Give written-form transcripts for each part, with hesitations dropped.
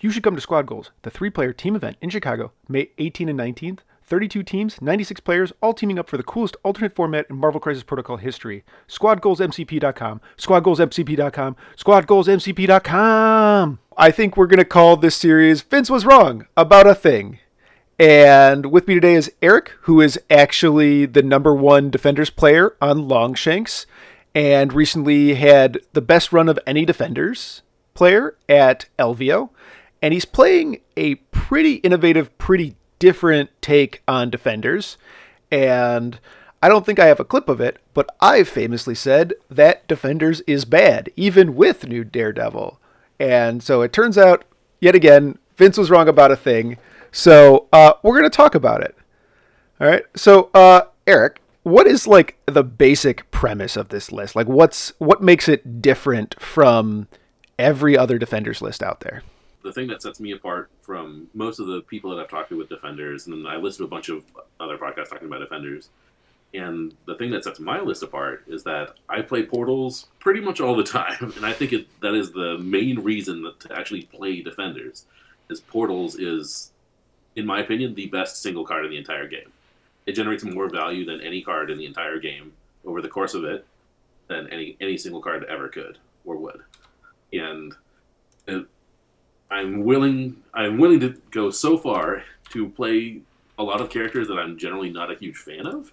You should come to Squad Goals, the 3-player team event in Chicago, May 18th and 19th. 32 teams, 96 players, all teaming up for the coolest alternate format in Marvel Crisis Protocol history. SquadGoalsMCP.com, SquadGoalsMCP.com, SquadGoalsMCP.com. I think we're going to call this series Vince Was Wrong About a Thing. And with me today is Erek, who is actually the #1 Defenders player on Longshanks and recently had the best run of any Defenders player at LVO. And he's playing a pretty innovative, pretty different take on Defenders. And I don't think I have a clip of it, but I've famously said that Defenders is bad, even with new Daredevil. And so it turns out, yet again, Vince was wrong about a thing. So we're going to talk about it. All right. So Erek, what is like the basic premise of this list? Like what makes it different from every other Defenders list out there? The thing that sets me apart from most of the people that I've talked to with Defenders, and I listen to a bunch of other podcasts talking about Defenders, and the thing that sets my list apart is that I play Portals pretty much all the time, and I think that is the main reason to actually play Defenders, is Portals is, in my opinion, the best single card in the entire game. It generates more value than any card in the entire game over the course of it than any single card ever could or would. And I'm willing to go so far to play a lot of characters that I'm generally not a huge fan of,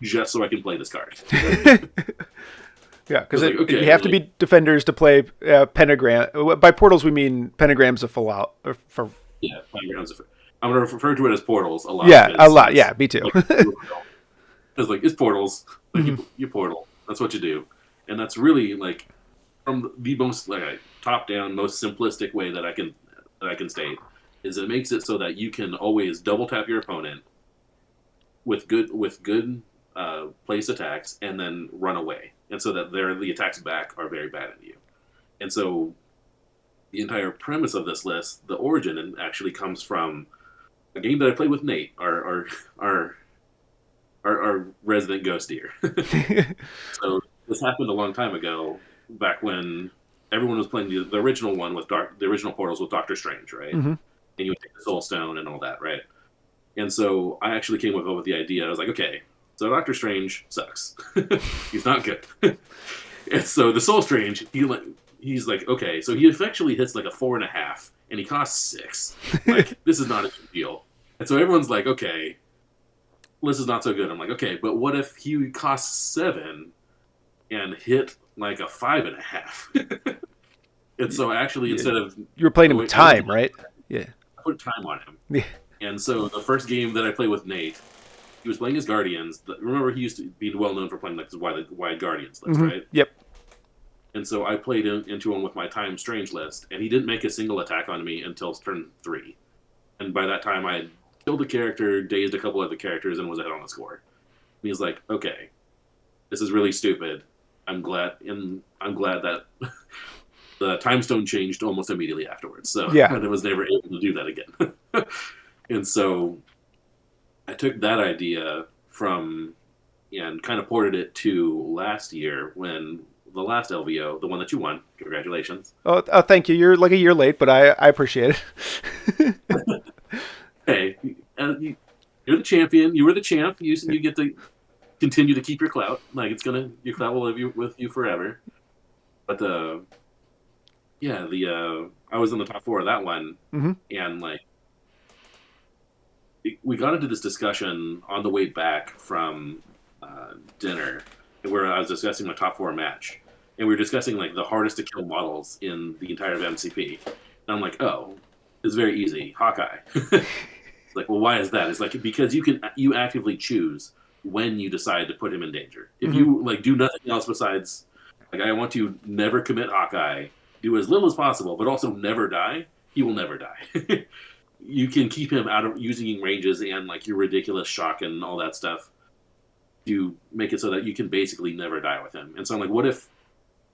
just so I can play this card. Yeah, because you have to be Defenders to play Pentagram. By Portals, we mean Pentagrams of Fallout. Yeah, Pentagrams of... I'm going to refer to it as Portals a lot. Yeah, a lot. Yeah, me too. It's Portals. Like, you Portal. That's what you do. And that's really, like, from the most top-down, most simplistic way that I can state, is it makes it so that you can always double tap your opponent with good place attacks and then run away, and so that the attacks back are very bad at you. And so the entire premise of this list, the origin, actually comes from a game that I played with Nate, our resident ghost deer. So this happened a long time ago, back when everyone was playing the original one with the original Portals with Doctor Strange, right? Mm-hmm. And you would take the Soul Stone and all that, right? And so I actually came up with the idea. I was like, okay, so Doctor Strange sucks. He's not good. And so the Soul Strange, he's like, okay, so he effectively hits like a 4.5, and he costs 6. Like, this is not a big deal. And so everyone's like, okay, this is not so good. I'm like, okay, but what if he costs 7 and hit like a 5.5? And so actually, instead of... You were playing him with time, right? Yeah. I put time on him. Yeah. And so the first game that I played with Nate, he was playing his Guardians. Remember, he used to be well known for playing like the Wide Guardians list, right? Yep. And so I played into him with my Time Strange list, and he didn't make a single attack on me until turn 3. And by that time, I had killed a character, dazed a couple other characters, and was ahead on the score. And he's like, okay, this is really stupid. I'm glad that the Time Stone changed almost immediately afterwards. So I was never able to do that again. And so I took that idea and kind of ported it to last year when the last LVO, the one that you won. Congratulations. Oh, thank you. You're like a year late, but I appreciate it. Hey, you're the champion. You were the champ. You get to continue to keep your clout. Like, your clout will live with you forever. But I was in the top 4 of that one, and like we got into this discussion on the way back from dinner, where I was discussing my top 4 match, and we were discussing like the hardest to kill models in the entire MCP. And I'm like, oh, it's very easy, Hawkeye. Like, well, why is that? It's like, because you actively choose when you decide to put him in danger. If you like do nothing else besides, like, I want to never commit Hawkeye, do as little as possible, but also never die, he will never die. You can keep him out of using ranges and like your ridiculous shock and all that stuff to make it so that you can basically never die with him. And so I'm like, what if...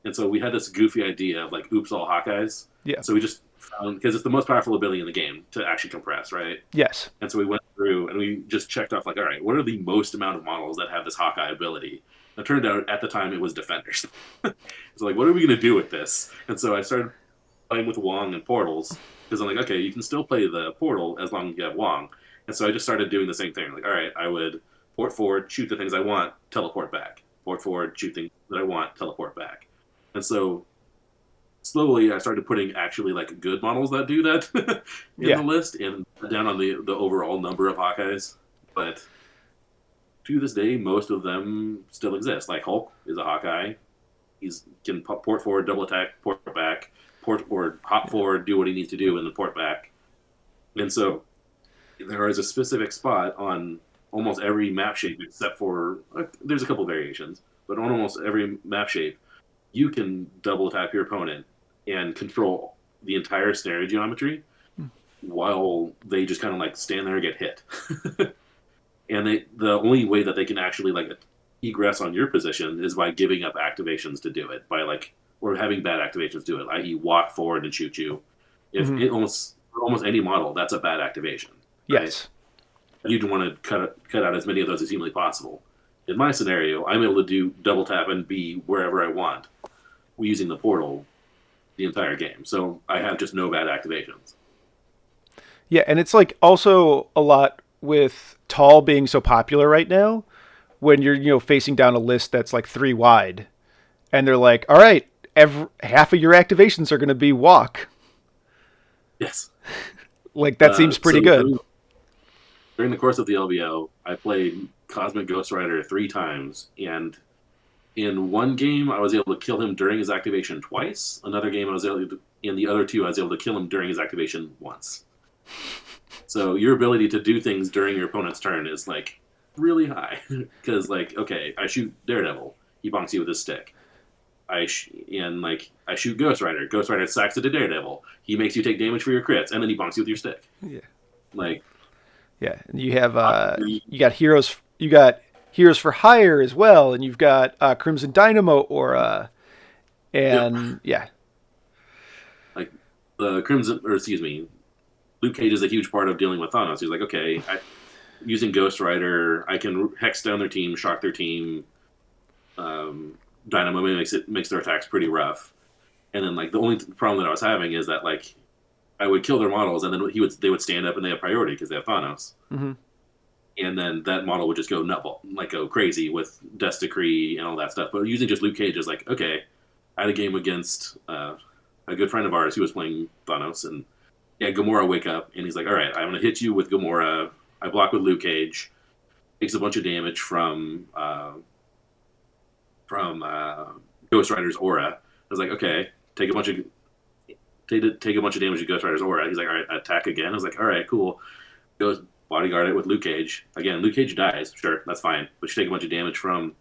And so we had this goofy idea of like, oops, all Hawkeyes. Yeah. So we just found... Because it's the most powerful ability in the game to actually compress, right? Yes. And so we went through and we just checked off like, all right, what are the most amount of models that have this Hawkeye ability? And it turned out at the time it was Defenders. So like, what are we going to do with this? And so I started playing with Wong and portals because I'm like, okay, you can still play the portal as long as you have Wong. And so I just started doing the same thing. Like, all right, I would port forward, shoot the things I want, teleport back. Port forward, shoot things that I want, teleport back. And so slowly I started putting actually like good models that do that in the Yeah. list and down on the overall number of Hawkeyes. But to this day, most of them still exist. Like Hulk is a Hawkeye. He's can port forward, double attack, port back, port forward, hop forward, do what he needs to do, and then port back. And so there is a specific spot on almost every map shape, except for there's a couple variations, but on almost every map shape, you can double tap your opponent and control the entire scenario geometry while they just kind of like stand there and get hit. And the only way that they can actually like egress on your position is by giving up activations to do it, by like or having bad activations do it, i.e., walk forward and shoot you. If it almost any model, that's a bad activation. Right? Yes. You'd want to cut out as many of those as humanly possible. In my scenario, I'm able to do double tap and be wherever I want using the portal the entire game. So I have just no bad activations. Yeah, and it's like also a lot with tall being so popular right now when you're, facing down a list that's like 3 wide and they're like, "All right, half of your activations are going to be walk." Yes. Like that seems pretty good. During the course of the LVO, I played Cosmic Ghost Rider 3 times, and in one game I was able to kill him during his activation twice. Another game in the other 2 I was able to kill him during his activation once. So your ability to do things during your opponent's turn is like really high because like okay, I shoot Daredevil, he bonks you with his stick. I shoot Ghost Rider. Ghost Rider sacks it to Daredevil. He makes you take damage for your crits, and then he bonks you with your stick. Yeah. Like, yeah, and you have you got heroes. You got heroes for hire as well, and you've got Crimson Dynamo aura, and yeah, like the Crimson, or excuse me, Luke Cage is a huge part of dealing with Thanos. He's like, okay, using Ghost Rider, I can hex down their team, shock their team. Dynamo makes their attacks pretty rough, and then like the only problem that I was having is that like I would kill their models, and then they would stand up and they have priority because they have Thanos, and then that model would just go go crazy with Death Decree and all that stuff. But using just Luke Cage is like okay, I had a game against a good friend of ours who was playing Thanos, and yeah, Gamora wake up and he's like, all right, I'm gonna hit you with Gamora. I block with Luke Cage, takes a bunch of damage from Ghost Rider's aura. I was like, okay, take a bunch of damage to Ghost Rider's aura. He's like, all right, attack again. I was like, all right, cool. Goes bodyguard it with Luke Cage. Again, Luke Cage dies. Sure, that's fine. But you take a bunch of damage from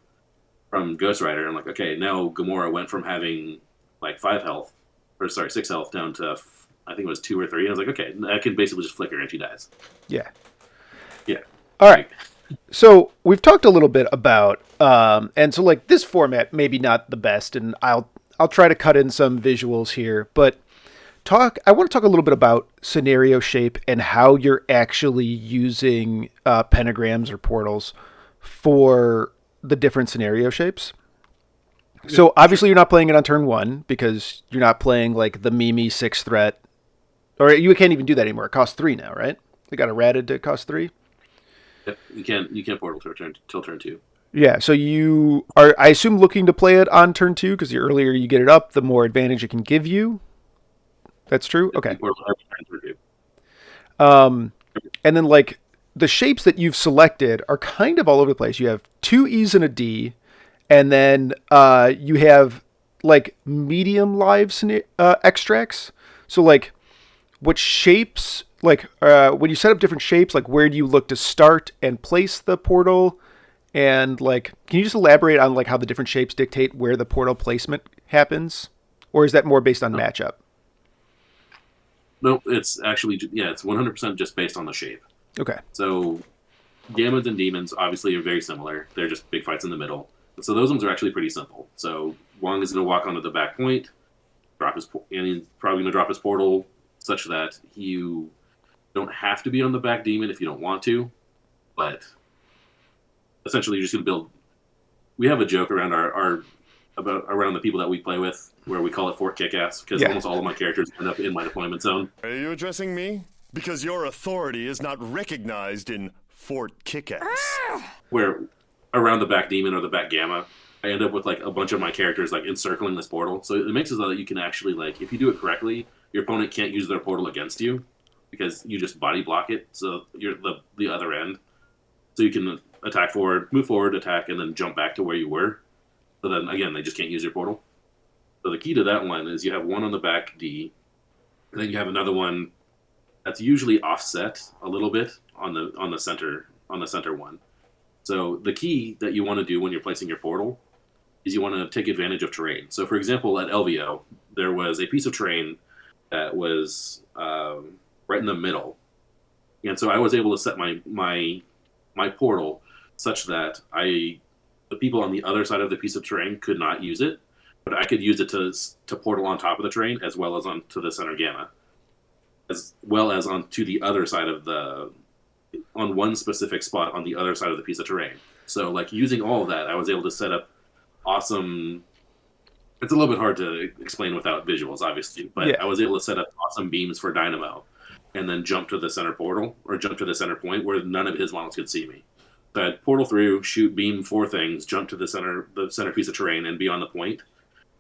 Ghost Rider. I'm like, okay, now Gamora went from having like 6 health down to I think it was 2 or 3. And I was like, okay, I can basically just flicker and she dies. Yeah. Yeah. All right. So we've talked a little bit about, and so like this format maybe not the best, and I'll try to cut in some visuals here, but I want to talk a little bit about scenario shape and how you're actually using pentagrams or portals for the different scenario shapes. So obviously you're not playing it on turn 1 because you're not playing like the Mimi 6 threat, or you can't even do that anymore. It costs 3 now, right? They got errated to cost 3. You can't portal till turn 2. Yeah, so you are, I assume, looking to play it on turn 2 because the earlier you get it up, the more advantage it can give you. That's true? Okay. And then, like, the shapes that you've selected are kind of all over the place. You have 2 E's and a D, and then you have, like, medium live extracts. So, like, what shapes, like, when you set up different shapes, like, where do you look to start and place the portal? And, like, can you just elaborate on, like, how the different shapes dictate where the portal placement happens? Or is that more based on matchup? No, it's actually, it's 100% just based on the shape. Okay. So, Gammas and Demons obviously are very similar. They're just big fights in the middle. So those ones are actually pretty simple. So Wong is going to walk onto the back point, and he's probably going to drop his portal such that you don't have to be on the back demon if you don't want to, but essentially you're just going to build. We have a joke around our about around the people that we play with, where we call it Fort Kickass, because almost all of my characters end up in my deployment zone. Are you addressing me? Because your authority is not recognized in Fort Kickass. Where around the back demon or the back gamma, I end up with like a bunch of my characters like encircling this portal. So it makes it so that you can actually, like, if you do it correctly, your opponent can't use their portal against you because you just body block it. So you're the other end. So you can attack forward, move forward, attack, and then jump back to where you were. So then again, they just can't use your portal. So the key to that one is you have one on the back D, and then you have another one that's usually offset a little bit on the center one. So the key that you want to do when you're placing your portal is you want to take advantage of terrain. So for example, at LVO, there was a piece of terrain that was right in the middle, and so I was able to set my portal such that the people on the other side of the piece of terrain could not use it, but I could use it to portal on top of the terrain as well as onto the center gamma, as well as onto the other side of on one specific spot on the other side of the piece of terrain. So like using all of that, I was able to set up awesome. It's a little bit hard to explain without visuals, obviously, but I was able to set up awesome beams for Dynamo, and then jump to the center portal or jump to the center point where none of his models could see me. So I'd portal through, shoot, beam 4 things, jump to the center piece of terrain, and be on the point.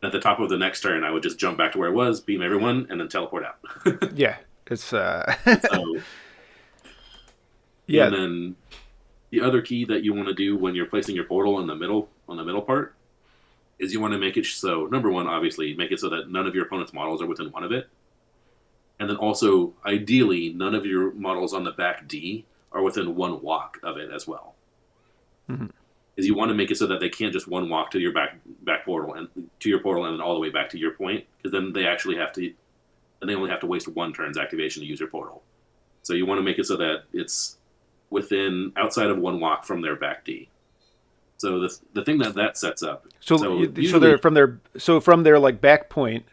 At the top of the next turn, I would just jump back to where it was, beam everyone, and then teleport out. Yeah, it's so, yeah. And then the other key that you want to do when you're placing your portal in the middle, on the middle part, is you want to make it so, number one, obviously, make it so that none of your opponent's models are within one of it. And then also, ideally, none of your models on the back D are within one walk of it as well. Mm-hmm. Is you want to make it so that they can't just one walk to your back portal and to your portal and then all the way back to your point, because then they actually they only have to waste one turn's activation to use your portal. So you want to make it so that it's outside of one walk from their back D. So the thing that sets up. So they're from their like back point,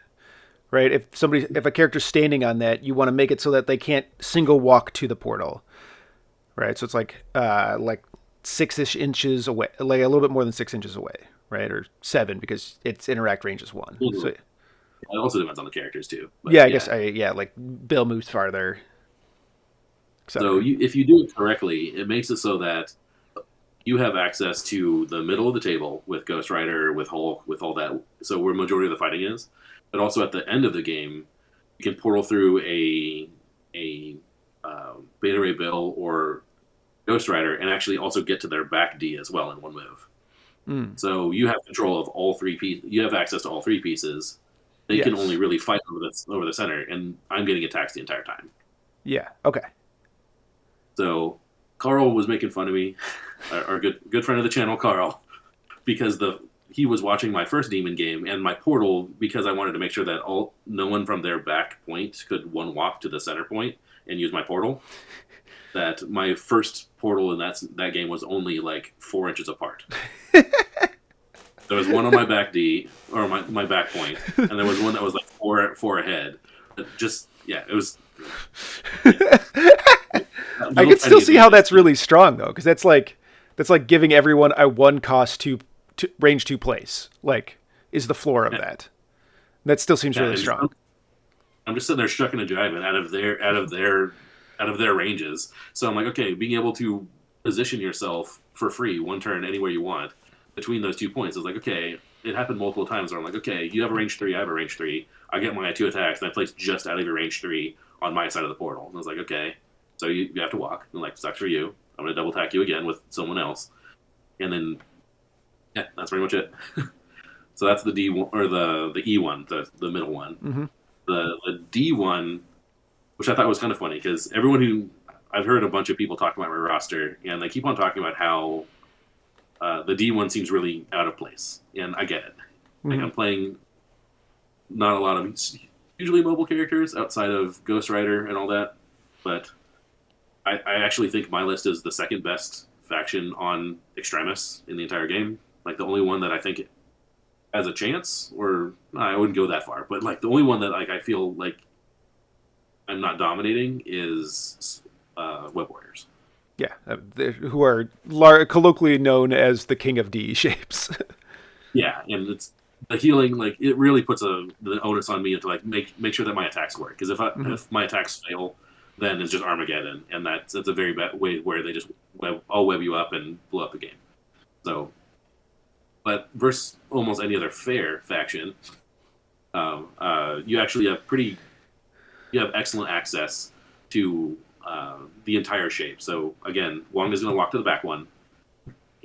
right? If a character's standing on that, you want to make it so that they can't single walk to the portal, right? So it's like 6-ish inches away, like a little bit more than 6 inches away, right? Or 7 because its interact range is 1. Mm-hmm. So, it also depends on the characters too. But I guess like Bill moves farther. So if you do it correctly, it makes it so that you have access to the middle of the table with Ghost Rider, with Hulk, with all that. So where majority of the fighting is, but also at the end of the game, you can portal through a Beta Ray Bill or Ghost Rider and actually also get to their back D as well in one move. Mm. So you have control of all 3 pieces. You have access to all 3 pieces. They can only really fight over the center, and I'm getting attacked the entire time. Yeah. Okay. So Carl was making fun of me, our good friend of the channel, Carl, because he was watching my first demon game and my portal, because I wanted to make sure that no one from their back point could one walk to the center point and use my portal. That my first portal in that game was only like 4 inches apart. There was one on my back D, or my back point, and there was one that was like four ahead. It was. Yeah. I can still see how that's really strong though, because that's like giving everyone a 1 cost to range 2 place. Like, is the floor of that. That still seems really strong. I'm just sitting there shucking and jiving out of their ranges. So I'm like, okay, being able to position yourself for free 1 turn anywhere you want between those 2 points is like, okay, it happened multiple times where I'm like, okay, you have a range 3, I have a range 3. I get my 2 attacks, and I place just out of your range 3 on my side of the portal. And I was like, okay, so you have to walk. And like, sucks for you. I'm going to double attack you again with someone else. And then, yeah, that's pretty much it. So that's the D1, or the E1, the middle one. Mm-hmm. The D1, which I thought was kind of funny, because I've heard a bunch of people talk about my roster, and they keep on talking about how the D1 seems really out of place, and I get it. Mm-hmm. Like, I'm playing not a lot of usually mobile characters outside of Ghost Rider and all that, but I actually think my list is the second best faction on Extremis in the entire game. Like, the only one that I think has a chance, or I wouldn't go that far, but like the only one that like I feel like I'm not dominating is Web Warriors. Yeah, who are colloquially known as the King of D shapes. Yeah, and the healing, like it really puts the onus on me to like make sure that my attacks work. Because if my attacks fail, then it's just Armageddon, and that's a very bad way where they just web you up and blow up the game. So, but versus almost any other fair faction, you actually have excellent access to the entire shape. So again, Wong is going to walk to the back one,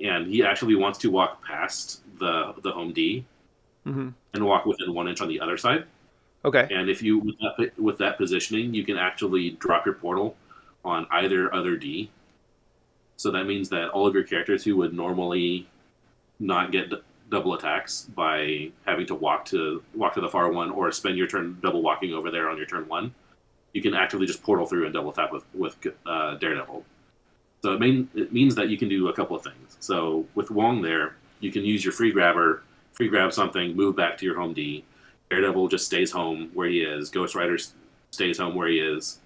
and he actually wants to walk past the home D and walk within 1 inch on the other side. Okay. And if you with that positioning, you can actually drop your portal on either other D. So that means that all of your characters who would normally not get double attacks by having to walk to the far one or spend your turn double walking over there on your turn one, you can actively just portal through and double tap with Daredevil. So it means that you can do a couple of things. So with Wong there, you can use your free grab something, move back to your home D. Daredevil just stays home where he is. Ghost Rider stays home where he is.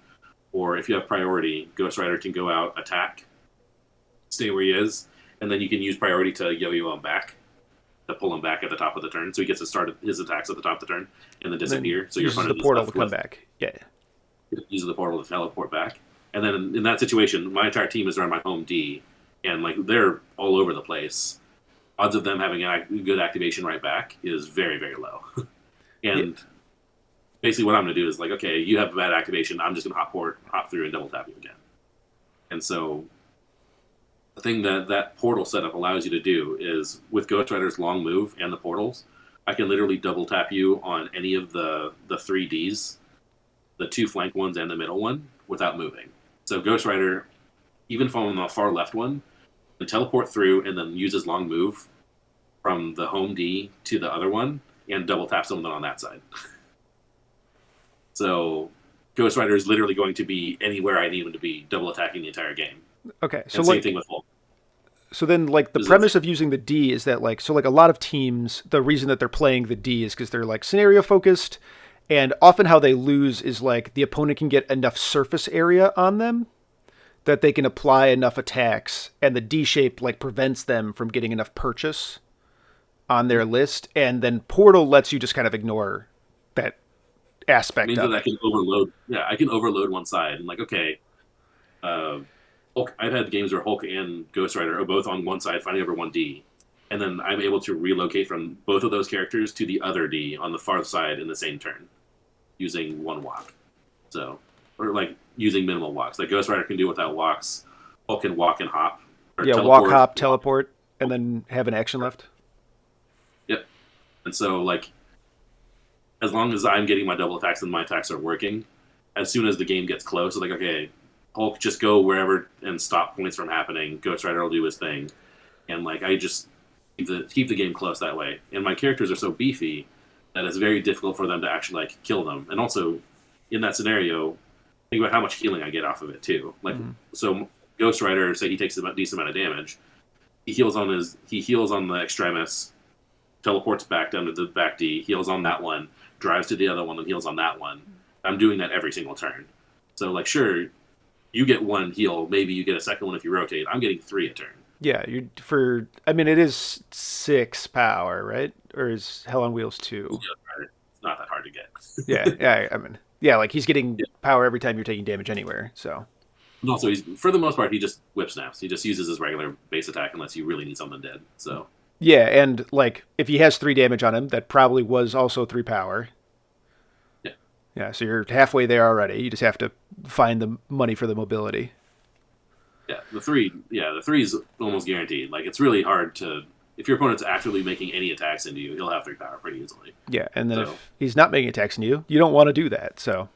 Or if you have priority, Ghost Rider can go out, attack, stay where he is, and then you can use priority to yo-yo him back, to pull him back at the top of the turn. So he gets to start his attacks at the top of the turn and then disappear. So your uses the portal to come back. Yeah. Uses the portal to teleport back. And then in that situation, my entire team is around my home D, and like they're all over the place. Odds of them having a good activation right back is very, very low. And basically what I'm going to do is like, okay, you have a bad activation. I'm just going to hop through and double tap you again. And so the thing that portal setup allows you to do is with Ghost Rider's long move and the portals, I can literally double tap you on any of the 3Ds, the 2 flank ones and the middle one, without moving. So Ghost Rider, even from the far left one, can teleport through and then use his long move from the home D to the other one and double tap someone on that side. So Ghost Rider is literally going to be anywhere I need him to be, double attacking the entire game. Okay, so and same thing with Hulk. So then, like, the premise of using the D is that, like, so like a lot of teams, the reason that they're playing the D is because they're like scenario focused, and often how they lose is like the opponent can get enough surface area on them that they can apply enough attacks, and the D shape like prevents them from getting enough purchase on their list, and then Portal lets you just kind of ignore that aspect. It means that I can overload. Yeah, I can overload one side and like, okay, Hulk. I've had games where Hulk and Ghost Rider are both on one side fighting over one D, and then I'm able to relocate from both of those characters to the other D on the far side in the same turn, using one walk. So, or like using minimal walks. Like Ghost Rider can do without walks. Hulk can walk and hop. Walk, hop, teleport, and then have an action left. Yep. And so, like, as long as I'm getting my double attacks and my attacks are working, as soon as the game gets close, it's like, okay, Hulk, just go wherever and stop points from happening. Ghost Rider will do his thing. And, like, I just keep the game close that way. And my characters are so beefy that it's very difficult for them to actually, like, kill them. And also, in that scenario, think about how much healing I get off of it, too. Like, so Ghost Rider, say he takes a decent amount of damage. He heals on the extremis, teleports back down to the back D, heals on that one, drives to the other one, and heals on that one. I'm doing that every single turn. So, like, sure, you get one heal, maybe you get a second one if you rotate. I'm getting 3 a turn. Yeah, it is 6 power, right? Or is Hell on Wheels 2? It's not that hard to get. Yeah, like he's getting power every time you're taking damage anywhere, so. And also, for the most part, he just whip snaps. He just uses his regular base attack unless you really need something dead, so. Yeah, and, like, if he has 3 damage on him, that probably was also 3 power. Yeah. Yeah, so you're halfway there already. You just have to find the money for the mobility. Yeah, the 3 is almost guaranteed. Like, it's really hard to... If your opponent's actively making any attacks into you, he'll have 3 power pretty easily. Yeah, and then if he's not making attacks into you, you don't want to do that, so...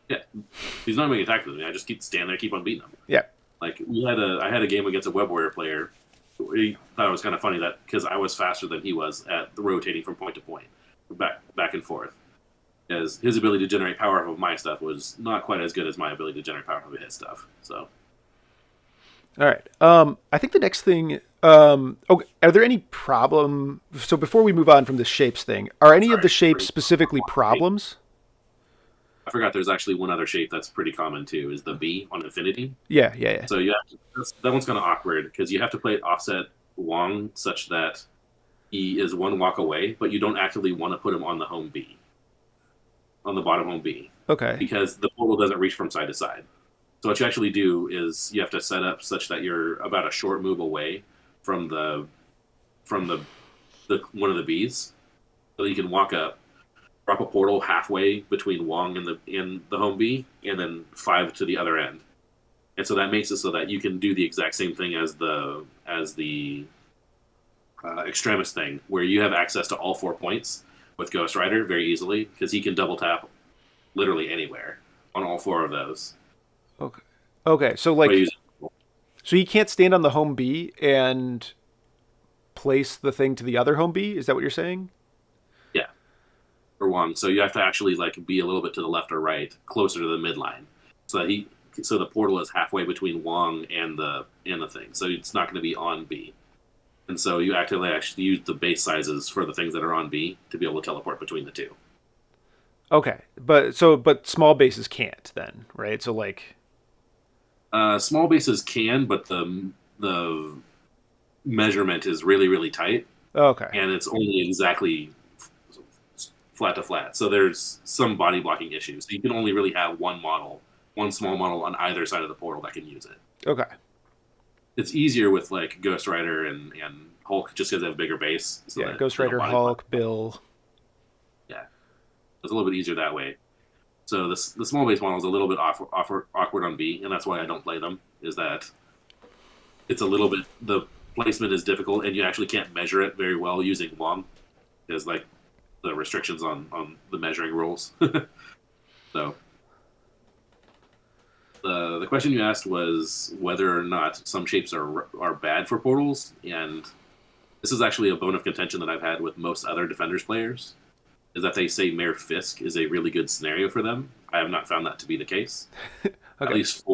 Yeah, if he's not making attacks with me, I just keep standing there, keep on beating him. Yeah. Like, I had a game against a Web Warrior player. He thought it was kind of funny that, because I was faster than he was at the rotating from point to point, back and forth. As his ability to generate power off of my stuff was not quite as good as my ability to generate power off of his stuff, so... All right. I think the next thing. Are there any problem? So before we move on from the shapes thing, are any of the shapes specifically problems? I forgot. There's actually one other shape that's pretty common too. Is the B on Infinity? Yeah. So that one's kind of awkward because you have to play it offset Wong such that he is one walk away, but you don't actively want to put him on the bottom home B. Okay. Because the portal doesn't reach from side to side. So what you actually do is you have to set up such that you're about a short move away from the one of the Bs, so that you can walk up, drop a portal halfway between Wong and the home B, and then 5 to the other end. And so that makes it so that you can do the exact same thing as the extremis thing, where you have access to all 4 points with Ghost Rider very easily, because he can double tap literally anywhere on all 4 of those. Okay. Okay. So so he can't stand on the home B and place the thing to the other home B. Is that what you're saying? Yeah, for Wong. So you have to actually be a little bit to the left or right, closer to the midline, so that the portal is halfway between Wong and the thing. So it's not going to be on B. And so you actively actually use the base sizes for the things that are on B to be able to teleport between the two. Okay, but small bases can't then, right? So small bases can, but the measurement is really, really tight. Okay. And it's only exactly flat to flat. So there's some body blocking issues. So you can only really have one small model on either side of the portal that can use it. Okay. It's easier with Ghost Rider and Hulk just because they have a bigger base. So yeah, Ghost Rider, Hulk, Bill. Yeah, it's a little bit easier that way. So the small base model is a little bit awkward on B, and that's why I don't play them. Is that it's a little bit, the placement is difficult, and you actually can't measure it very well using Wong, because the restrictions on the measuring rules. So the question you asked was whether or not some shapes are bad for portals, and this is actually a bone of contention that I've had with most other Defenders players, is that they say Mayor Fisk is a really good scenario for them. I have not found that to be the case. Okay. At least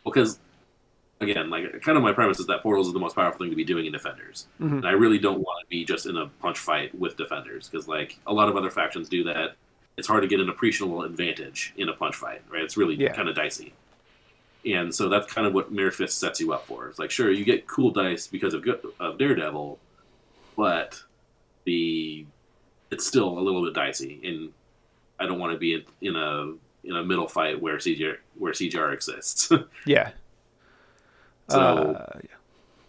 because, again, kind of my premise is that portals is the most powerful thing to be doing in Defenders. Mm-hmm. And I really don't want to be just in a punch fight with Defenders, because a lot of other factions do that. It's hard to get an appreciable advantage in a punch fight, right? It's really kind of dicey. And so that's kind of what Mayor Fisk sets you up for. It's sure, you get cool dice because of Daredevil, but it's still a little bit dicey, and I don't want to be in a middle fight where CGR exists. Yeah. So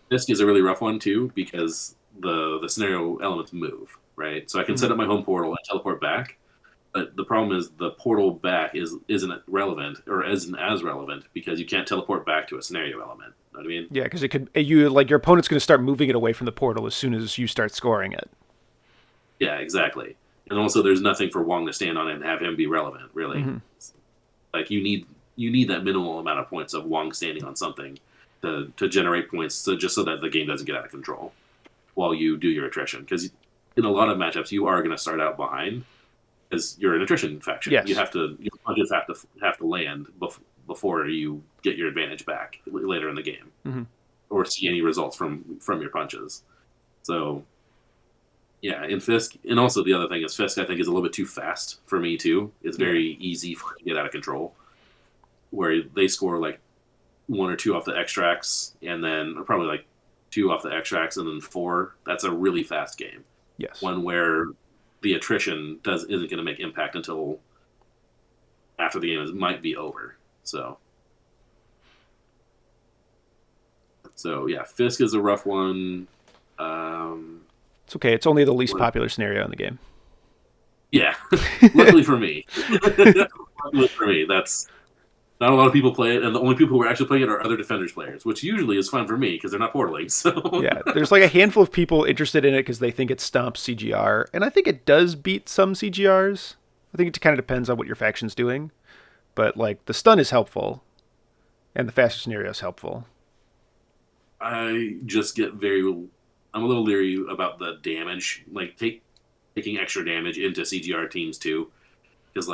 Fisk is a really rough one too, because the scenario elements move, right? So I can set up my home portal and teleport back, but the problem is the portal back isn't relevant, or isn't as relevant, because you can't teleport back to a scenario element. You know what I mean? Yeah, because your opponent's going to start moving it away from the portal as soon as you start scoring it. Yeah, exactly. And also, there's nothing for Wong to stand on and have him be relevant, really. Mm-hmm. You need that minimal amount of points of Wong standing on something to generate points, just so that the game doesn't get out of control while you do your attrition. Because in a lot of matchups, you are going to start out behind, because you're an attrition faction. Yes. Your punches have to land before you get your advantage back later in the game, mm-hmm. or see any results from your punches. So, yeah, in Fisk, and also the other thing is Fisk, I think, is a little bit too fast for me too. It's very easy for it to get out of control, where they score 1 or 2 off the extracts, and then probably 2 off the extracts, and then 4. That's a really fast game. Yes. One where the attrition isn't going to make impact until after the game might be over. So yeah, Fisk is a rough one. It's okay. It's only the least popular scenario in the game. Yeah, luckily for me. Luckily for me, that's not a lot of people play it, and the only people who are actually playing it are other Defenders players, which usually is fun for me because they're not portaling. So yeah, there's a handful of people interested in it because they think it stomps CGR, and I think it does beat some CGRs. I think it kind of depends on what your faction's doing, but the stun is helpful, and the faster scenario is helpful. I just I'm a little leery about the damage, taking extra damage into CGR teams too, because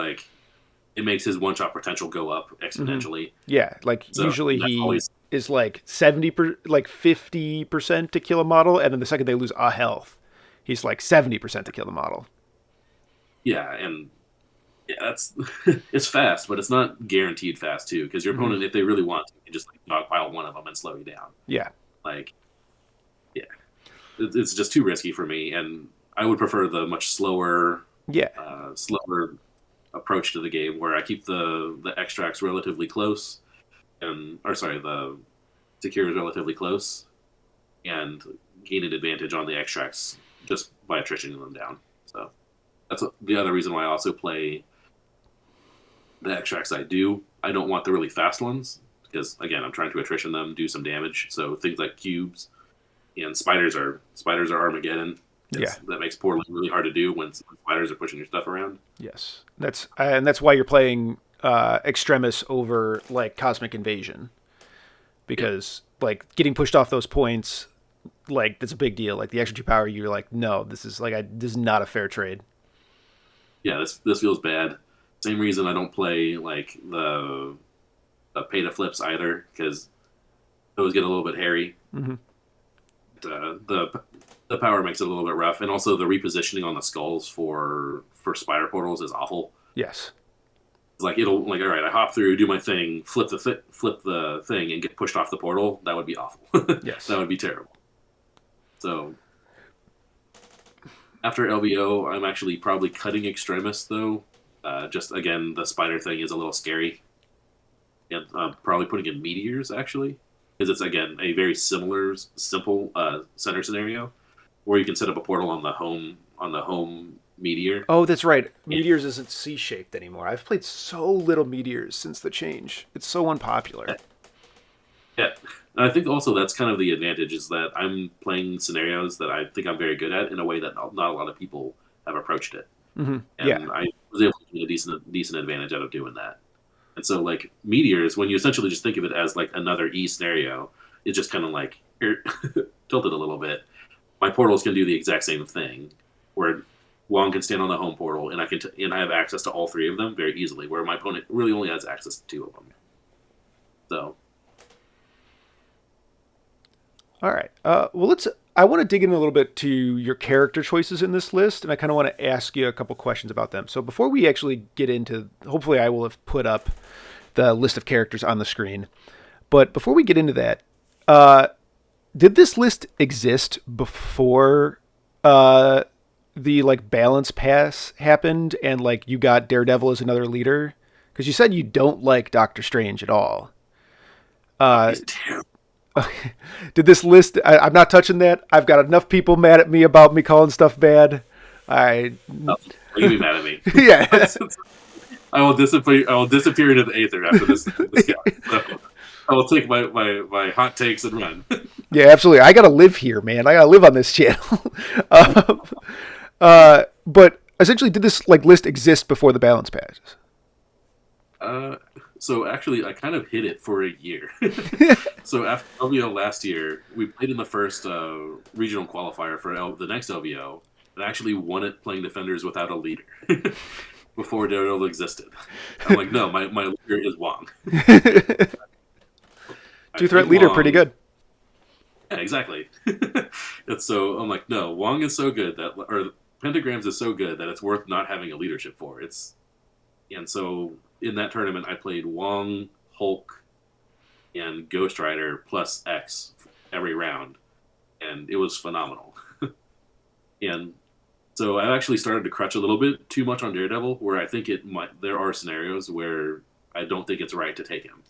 it makes his one-shot potential go up exponentially. Mm-hmm. Yeah, so usually he is 50% to kill a model, and then the second they lose a health, he's 70% to kill the model. Yeah, and that's it's fast, but it's not guaranteed fast too, because your opponent, if they really want to, can just dogpile one of them and slow you down. Yeah. Yeah. it's just too risky for me, and I would prefer the much slower, Yeah. slower approach to the game where I keep the extracts relatively close, the secures relatively close, and gain an advantage on the extracts just by attritioning them down. So that's the other reason why I also play the extracts I do. I don't want the really fast ones because, again, I'm trying to attrition them, do some damage. So things like cubes and spiders are Armageddon. Yeah. That makes portaling really hard to do when spiders are pushing your stuff around. Yes. That's why you're playing Extremis over like Cosmic Invasion. Because like getting pushed off those points, like that's a big deal. Like the extra 2 power, you're like, no, this is not a fair trade. Yeah, this feels bad. Same reason I don't play like the pay to flips either, because those get a little bit hairy. Mm-hmm. The power makes it a little bit rough, and also the repositioning on the skulls for spider portals is awful. Yes. Like it'll like, all right, I hop through, do my thing, flip the thing, and get pushed off the portal. That would be awful. Yes. That would be terrible. So after LVO, I'm actually probably cutting Extremis though. Just again, the spider thing is a little scary, and I'm probably putting in meteors actually, because it's again a very simple center scenario where you can set up a portal on the home meteor. Oh, that's right. Meteors isn't C-shaped anymore. I've played so little Meteors since the change. It's so unpopular. Yeah. And I think also that's kind of the advantage is that I'm playing scenarios that I think I'm very good at in a way that not a lot of people have approached it. Mm-hmm. And Yeah. I was able to get a decent advantage out of doing that. And so like meteors, when you essentially just think of it as like another E scenario, it's just kind of like tilted a little bit. My portals can do the exact same thing, where Wong can stand on the home portal, and I have access to all 3 of them very easily, where my opponent really only has access to 2 of them. So, All right. Well, I want to dig in a little bit to your character choices in this list, and I kind of want to ask you a couple questions about them. So before we actually get into, hopefully I will have put up the list of characters on the screen. But before we get into that, did this list exist before the like balance pass happened and like you got Daredevil as another leader? Because you said you don't like Doctor Strange at all. he's terrible. Did this list? I'm not touching that. I've got enough people mad at me about me calling stuff bad. You be mad at me. Yeah. I will disappear into the aether after this guy. So I will take my hot takes and run. Yeah, absolutely. I gotta live here, man. I gotta live on this channel. But essentially, did this like list exist before the balance passes? So actually, I kind of hid it for a year. So after LVO last year, we played in the first regional qualifier for the next LVO, and actually won it playing Defenders without a leader before Daredevil existed. I'm like, no, my leader is Wong. 2-threat leader, pretty good. Yeah, exactly. And so I'm like, no, Wong is so good or Pentagrams is so good that it's worth not having a leadership for. And so in that tournament, I played Wong, Hulk, and Ghost Rider plus X every round, and it was phenomenal. And so I actually started to crutch a little bit too much on Daredevil, where I think there are scenarios where I don't think it's right to take him,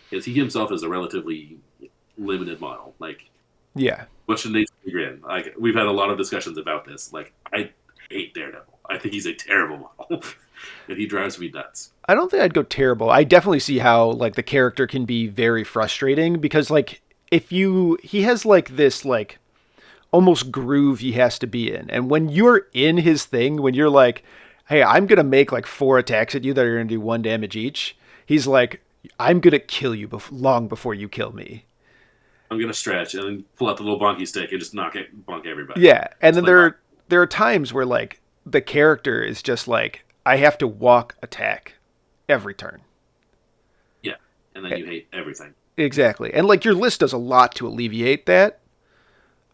because he himself is a relatively limited model. Like, yeah, what should they figure in? Like, we've had a lot of discussions about this. Like, I hate Daredevil. I think he's a terrible model, and he drives me nuts. I don't think I'd go terrible. I definitely see how like the character can be very frustrating because like he has like this like almost groove he has to be in, and when you're in his thing, when you're like, hey, I'm gonna make like 4 attacks at you that are gonna do 1 damage each, he's like, I'm gonna kill you long before you kill me. I'm gonna stretch and then pull out the little bonky stick and just bonk everybody. Yeah, and then there are times where like the character is just like, I have to walk attack every turn. Yeah, and then you hate everything. Exactly, and like your list does a lot to alleviate that.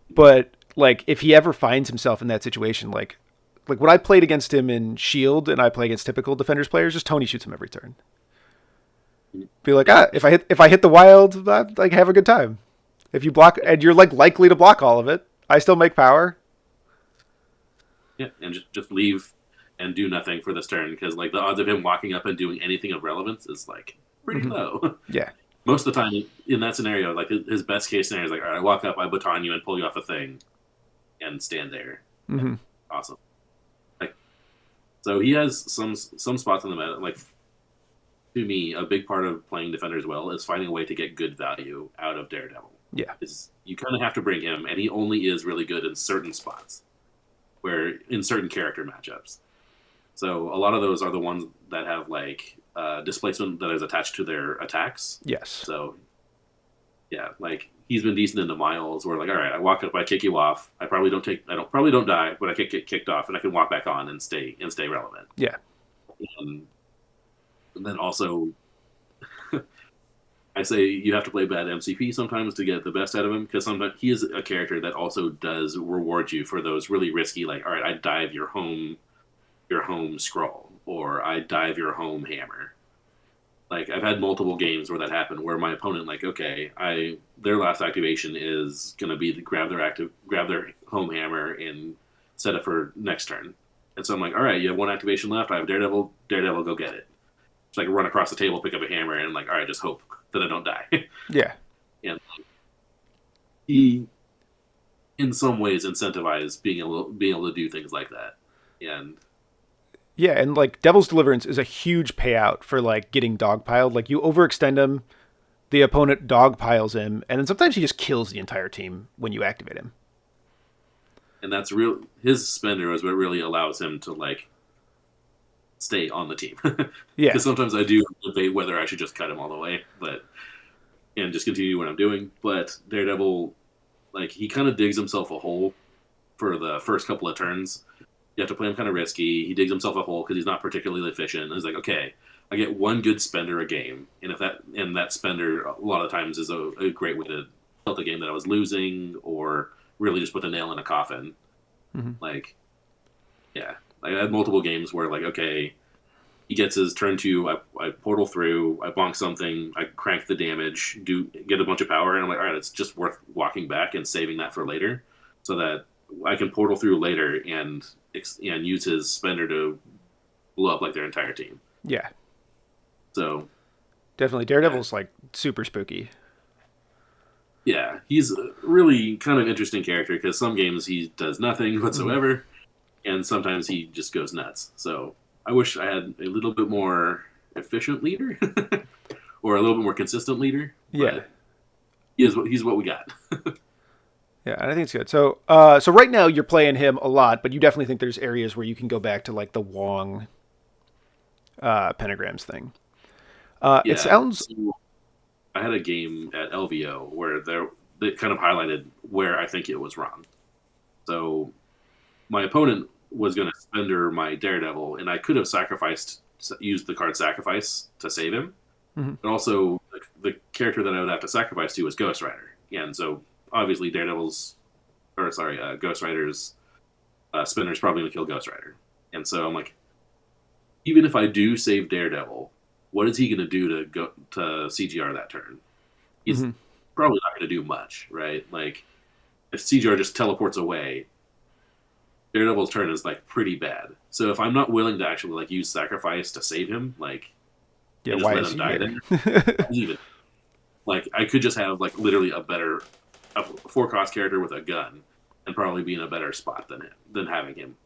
But like if he ever finds himself in that situation, like when I played against him in Shield and I play against typical Defenders players, just Tony shoots him every turn. Be like, if I hit the wild, I like have a good time. If you block and you're like likely to block all of it, I still make power. Yeah, and just leave and do nothing for this turn because like the odds of him walking up and doing anything of relevance is like pretty low. Yeah. Most of the time in that scenario, like his best case scenario is like, all right, I walk up, I baton you, and pull you off a thing, and stand there. Mm-hmm. Awesome. Like, so he has some spots in the meta. Like to me, a big part of playing Defenders well is finding a way to get good value out of Daredevil. Yeah. You kind of have to bring him, and he only is really good in certain spots, where in certain character matchups. So a lot of those are the ones that have like displacement that is attached to their attacks. Yes. So yeah, like he's been decent in the miles where like, all right, I walk up, I kick you off. I probably don't die, but I can get kicked off and I can walk back on and stay relevant. Yeah. And then also I say you have to play bad MCP sometimes to get the best out of him because sometimes he is a character that also does reward you for those really risky, like, all right, I dive your home scroll, or I dive your home hammer. Like I've had multiple games where that happened, where my opponent, like, okay, their last activation is gonna be to grab their home hammer and set it for next turn. And so I'm like, all right, you have one activation left. I have Daredevil, go get it. It's like run across the table, pick up a hammer, and like, all right, just hope that I don't die. Yeah. And he, in some ways, incentivized being able to do things like that. And yeah, and like Devil's Deliverance is a huge payout for like getting dogpiled. Like you overextend him, the opponent dogpiles him, and then sometimes he just kills the entire team when you activate him. And that's real. His spender is what really allows him to like stay on the team. Yeah. Because sometimes I do debate whether I should just cut him all the way, and just continue what I'm doing. But Daredevil, like he kind of digs himself a hole for the first couple of turns. You have to play him kind of risky. He digs himself a hole because he's not particularly efficient. And he's like, okay, I get one good spender a game, and that spender a lot of times is a great way to tell the game that I was losing, or really just put the nail in a coffin. Mm-hmm. Like, yeah, like I had multiple games where like, okay, he gets his turn 2, I portal through, I bonk something, I crank the damage, get a bunch of power, and I'm like, all right, it's just worth walking back and saving that for later, so that I can portal through later and use his spender to blow up like their entire team. Yeah. So definitely Daredevil's like super spooky. Yeah, he's a really kind of interesting character because some games he does nothing whatsoever, and sometimes he just goes nuts. So I wish I had a little bit more efficient leader or a little bit more consistent leader. Yeah. He's what we got. Yeah, I think it's good. So right now you're playing him a lot, but you definitely think there's areas where you can go back to like the Wong pentagrams thing. It sounds. So I had a game at LVO where they kind of highlighted where I think it was wrong. So my opponent was going to spender my Daredevil, and I could have used the card Sacrifice to save him. Mm-hmm. But also, the character that I would have to sacrifice to was Ghost Rider. And so, obviously, Ghost Rider's spinner is probably going to kill Ghost Rider. And so I'm like, even if I do save Daredevil, what is he going to do to CGR that turn? He's probably not going to do much, right? Like, if CGR just teleports away, Daredevil's turn is like pretty bad. So if I'm not willing to actually like use Sacrifice to save him, like, yeah, just why let is him he die here? there, even like I could just have like literally a 4-cost character with a gun and probably be in a better spot than having him.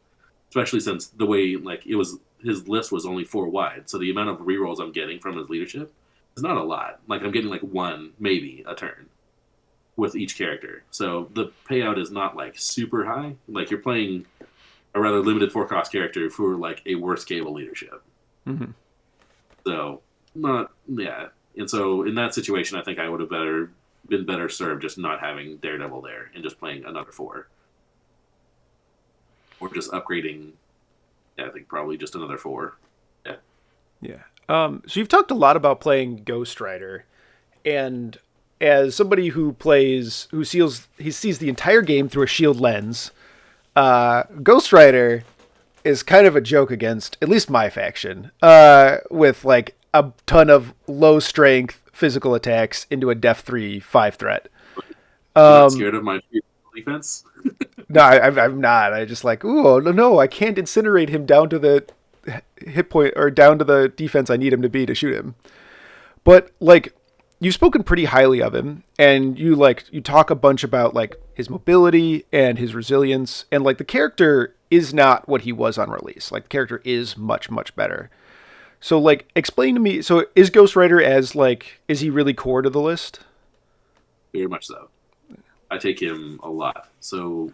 Especially since the way like his list was only 4 wide, so the amount of rerolls I'm getting from his leadership is not a lot. Like I'm getting like 1 maybe a turn with each character, so the payout is not like super high. Like you're playing a rather limited 4-cost character for like a worst cable leadership. Mm-hmm. So and so in that situation, I think I would have been better served just not having Daredevil there and just playing another 4. Or just upgrading, I think probably just another 4. Yeah. Yeah. So you've talked a lot about playing Ghost Rider, and as somebody who sees the entire game through a shield lens, Ghost Rider is kind of a joke against at least my faction, with like a ton of low strength physical attacks into a def 3/5 threat. I'm not scared of my defense? No, I'm not. I just like, ooh, no, I can't incinerate him down to the hit point or down to the defense I need him to be to shoot him. But like, you've spoken pretty highly of him, and you talk a bunch about like his mobility and his resilience, and like the character is not what he was on release. Like the character is much better. So like, explain to me. So is Ghost Rider is he really core to the list? Very much so. I take him a lot. So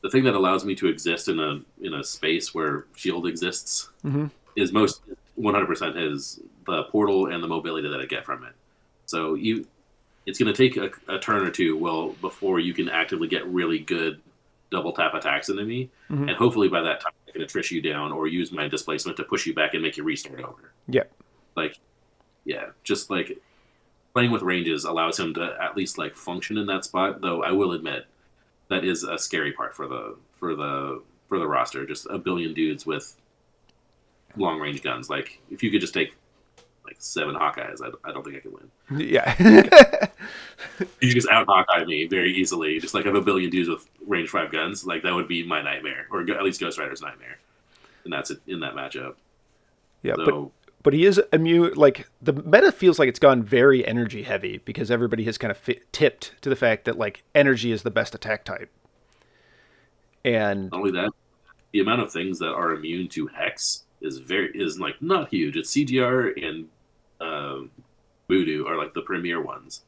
the thing that allows me to exist in a space where Shield exists is most 100% is the portal and the mobility that I get from it. So it's going to take a turn or two before you can actively get really good double tap attacks into me, and hopefully by that time I can attrish you down or use my displacement to push you back and make you restart over. Yep. Like, yeah, just like playing with ranges allows him to at least like function in that spot. Though I will admit that is a scary part for the roster. Just a billion dudes with long range guns. Like if you could just take like 7 Hawkeyes, I don't think I could win. Yeah. You just out Hawkeye me very easily. Just like have a billion dudes with range 5 guns. Like that would be my nightmare, or at least Ghost Rider's nightmare. And that's it in that matchup. Yeah, so, but he is immune. Like the meta feels like it's gone very energy heavy because everybody has kind of tipped to the fact that like energy is the best attack type. And not only that, the amount of things that are immune to Hex is like not huge. It's CGR and Voodoo are like the premier ones.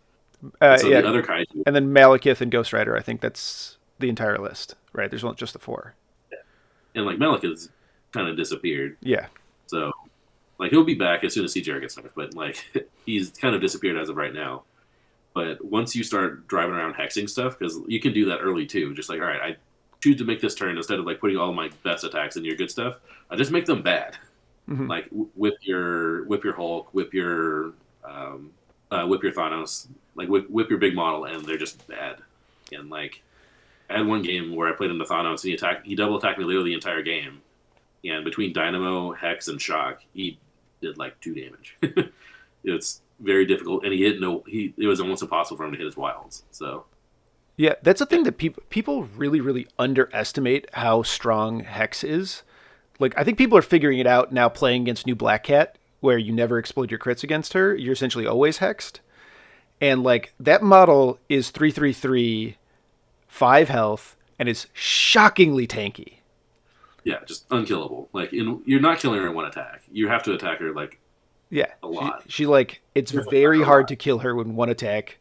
So yeah, the other kaiju, and then Malekith and Ghost Rider. I think that's the entire list, right? There's just the 4. Yeah. And like Malekith's kind of disappeared. Yeah. So like he'll be back as soon as CGR gets nerfed, but like he's kind of disappeared as of right now. But once you start driving around hexing stuff, because you can do that early too. Just like, all right, I choose to make this turn instead of like putting all my best attacks in your good stuff. I just make them bad. Like whip your Hulk, whip your Thanos, like whip your big model, and they're just bad. And like I had one game where I played into Thanos, and he double attacked me literally the entire game. And between Dynamo, Hex, and Shock, he did like 2 damage. It's very difficult, and it was almost impossible for him to hit his wilds. So yeah, that's the thing that people really underestimate how strong Hex is. Like I think people are figuring it out now playing against New Black Cat, where you never explode your crits against her. You're essentially always hexed. And like that model is 333, 5 health, and is shockingly tanky. Yeah, just unkillable. Like you're not killing her in one attack. You have to attack her like a lot. She like it's very hard to kill her in one attack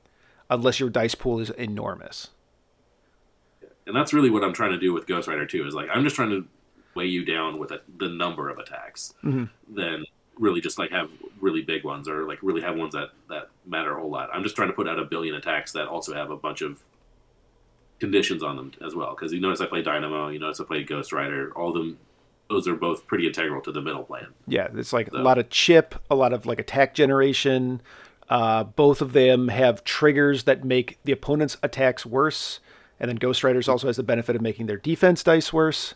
unless your dice pool is enormous. And that's really what I'm trying to do with Ghost Rider 2 is like I'm just trying to weigh you down with the number of attacks. Then really just like have really big ones or like really have ones that matter a whole lot. I'm just trying to put out a billion attacks that also have a bunch of conditions on them as well. Because you notice I play Dynamo, you notice I play Ghost Rider. All of them, those are both pretty integral to the middle plan. Yeah, it's like a lot of chip, a lot of like attack generation. Both of them have triggers that make the opponent's attacks worse. And then Ghost Riders also has the benefit of making their defense dice worse.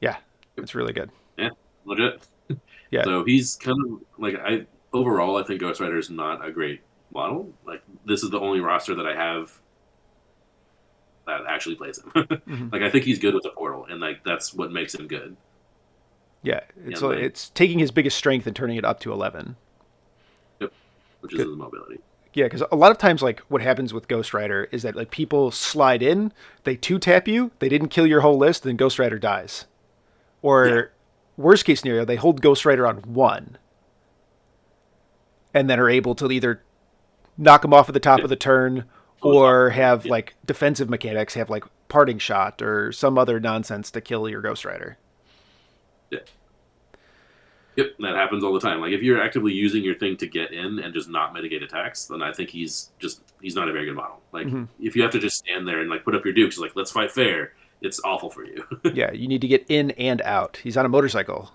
Yeah, it's really good. Yeah, legit. Yeah. So he's kind of like overall I think Ghost Rider is not a great model. Like this is the only roster that I have that actually plays him. Like I think he's good with the portal, and like that's what makes him good. Yeah, it's taking his biggest strength and turning it up to 11. Yep, which is the mobility. Yeah, because a lot of times, like what happens with Ghost Rider is that like people slide in, they 2-tap you, they didn't kill your whole list, then Ghost Rider dies. Or worst case scenario, they hold Ghost Rider on 1, and then are able to either knock him off at the top of the turn, or have like defensive mechanics, have like parting shot or some other nonsense to kill your Ghost Rider. Yeah. Yep, that happens all the time. Like if you're actively using your thing to get in and just not mitigate attacks, then I think he's not a very good model. Like if you have to just stand there and like put up your dukes, like let's fight fair, it's awful for you. Yeah, you need to get in and out. He's on a motorcycle.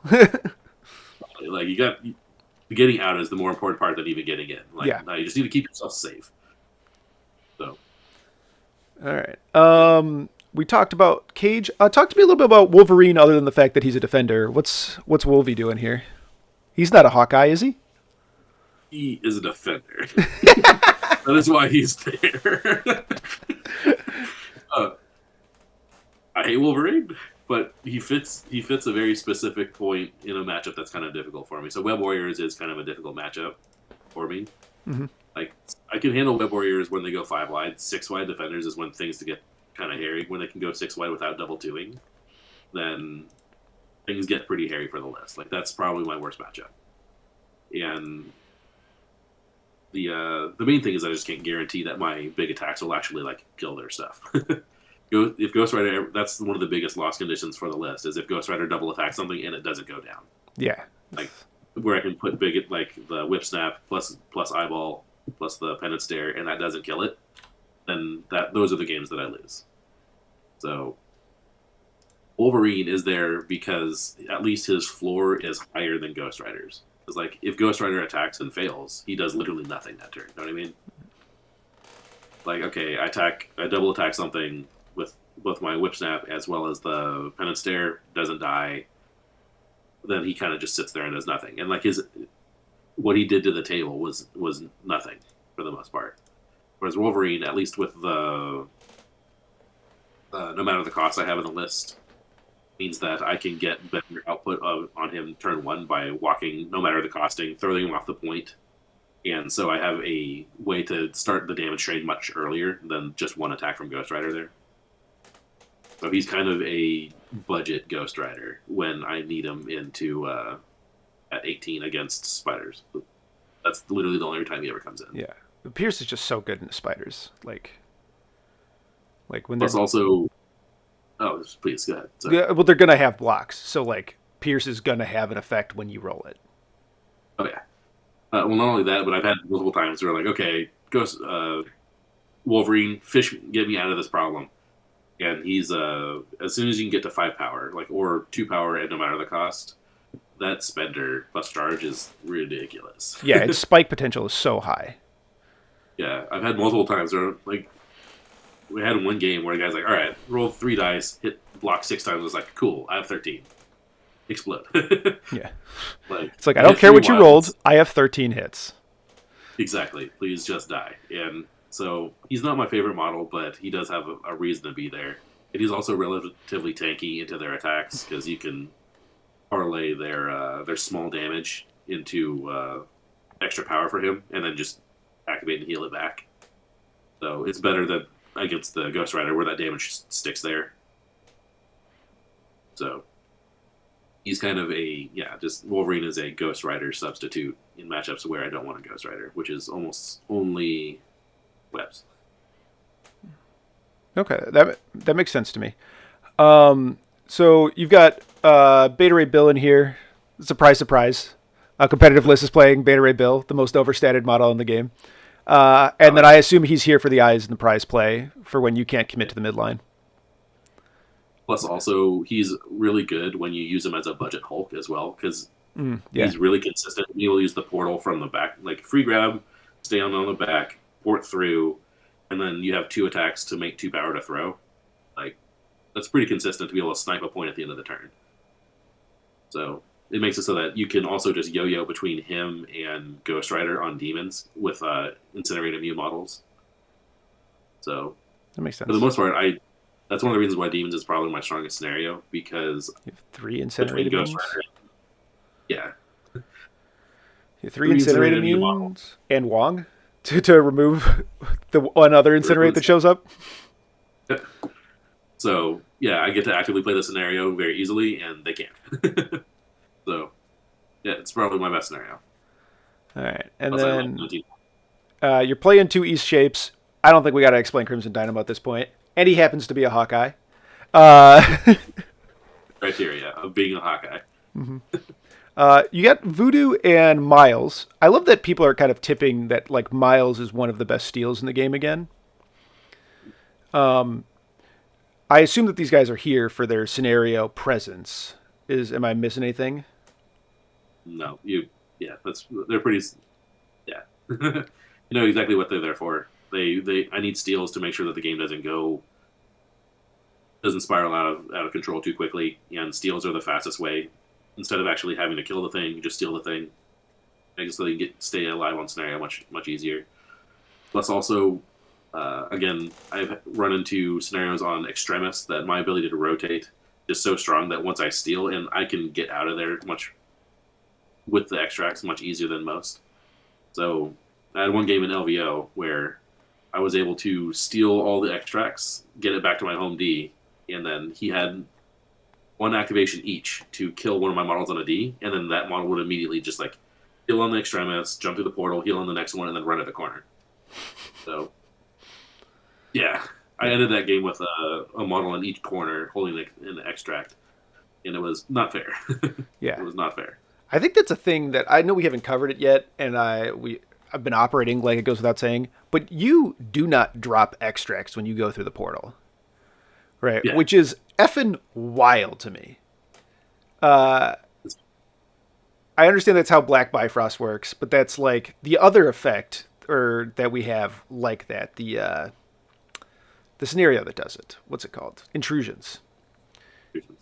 Like getting out is the more important part than even getting in. Like no, you just need to keep yourself safe. So all right. We talked about Cage. Talk to me a little bit about Wolverine, other than the fact that he's a defender. What's Wolvie doing here? He's not a Hawkeye, is he? He is a defender. That is why he's there. Uh, I hate Wolverine, but he fits a very specific point in a matchup that's kind of difficult for me. So Web Warriors is kind of a difficult matchup for me. Mm-hmm. Like I can handle Web Warriors when they go 5 wide. 6 wide Defenders is when things to get kind of hairy. When they can go 6 wide without double twoing, then things get pretty hairy for the list. Like that's probably my worst matchup. And the main thing is I just can't guarantee that my big attacks will actually like kill their stuff. If Ghost Rider, that's one of the biggest loss conditions for the list, is if Ghost Rider double attacks something and it doesn't go down. Yeah. Like where I can put big, like the Whip Snap plus Eyeball plus the Penance Stare, and that doesn't kill it, then those are the games that I lose. So Wolverine is there because at least his floor is higher than Ghost Rider's. Because like if Ghost Rider attacks and fails, he does literally nothing that turn. You know what I mean? Like okay, I double attack something with both my Whip Snap as well as the Penance Stare, doesn't die. Then he kind of just sits there and does nothing. And like what he did to the table was nothing for the most part. Whereas Wolverine, at least with the no matter the cost I have in the list, means that I can get better output on him turn 1 by walking, no matter the costing, throwing him off the point. And so I have a way to start the damage train much earlier than just one attack from Ghost Rider there. So he's kind of a budget Ghost Rider when I need him into at 18 against spiders. That's literally the only time he ever comes in. Yeah. But Pierce is just so good in the spiders. Like when Plus they're also... Oh, please, go ahead. Sorry. yeah, well, they're gonna have blocks, so like Pierce is gonna have an effect when you roll it. Oh, yeah. Well, not only that, but I've had multiple times where like, okay, Ghost Wolverine, fish, get me out of this problem. And he's as soon as you can get to 5 power, like or 2 power, and no matter the cost, that spender plus charge is ridiculous. Yeah, its spike potential is so high. Yeah, I've had multiple times where like we had one game where the guy's like, all right, roll 3 dice, hit block 6 times. I was like, cool, I have 13. Explode. Yeah. Like It's like, I don't care what you rolled. I have 13 hits. Exactly. Please just die. And so he's not my favorite model, but he does have a reason to be there. And he's also relatively tanky into their attacks because you can parlay their small damage into extra power for him and then just activate and heal it back. So it's better than against the Ghost Rider where that damage sticks there. So he's kind of just Wolverine is a Ghost Rider substitute in matchups where I don't want a Ghost Rider, which is almost only webs. Okay, that makes sense to me. So you've got Beta Ray Bill in here. Surprise, surprise. A competitive list is playing Beta Ray Bill, the most overstated model in the game. And then I assume he's here for the eyes and the prize play for when you can't commit to the midline. Plus, also, he's really good when you use him as a budget Hulk as well, because he's really consistent. He will use the portal from the back, like free grab, stay on the back, port through, and then you have 2 attacks to make 2 power to throw. Like, that's pretty consistent to be able to snipe a point at the end of the turn. So it makes it so that you can also just yo-yo between him and Ghost Rider on demons with Incinerate Immune models. So that makes sense. For the most part, that's one of the reasons why demons is probably my strongest scenario, because you have 3 Incinerate Immunes? Yeah. You have 3 Incinerate Immunes and Wong to remove the one other Incinerate that shows up? So, yeah, I get to actively play the scenario very easily, and they can't. So, yeah, it's probably my best scenario. All right. And then you're playing 2 East shapes. I don't think we got to explain Crimson Dynamo at this point. And he happens to be a Hawkeye. Criteria of being a Hawkeye. Mm-hmm. You got Voodoo and Miles. I love that people are kind of tipping that like Miles is one of the best steals in the game again. I assume that these guys are here for their scenario presence. Am I missing anything? No, they're pretty, yeah. You know exactly what they're there for. I need steals to make sure that the game doesn't spiral out of control too quickly, and steals are the fastest way. Instead of actually having to kill the thing, you just steal the thing. Makes it so you can stay alive on scenario much easier. Plus also, Again, I've run into scenarios on Extremis that my ability to rotate is so strong that once I steal, and I can get out of there much with the extracts much easier than most. So I had one game in LVO where I was able to steal all the extracts, get it back to my home D, and then he had one activation each to kill one of my models on a D, and then that model would immediately just like heal on the Extremis, jump through the portal, heal on the next one, and then run at the corner. So, yeah, I ended that game with a model in each corner holding an extract, and it was not fair. Yeah, it was not fair. I think that's a thing that I know we haven't covered it yet, and I've been operating like it goes without saying, but you do not drop extracts when you go through the portal, right? Yeah. Which is effing wild to me. I understand that's how Black Bifrost works, but that's like the other effect, or that we have like that, the scenario that does it. What's it called? Intrusions.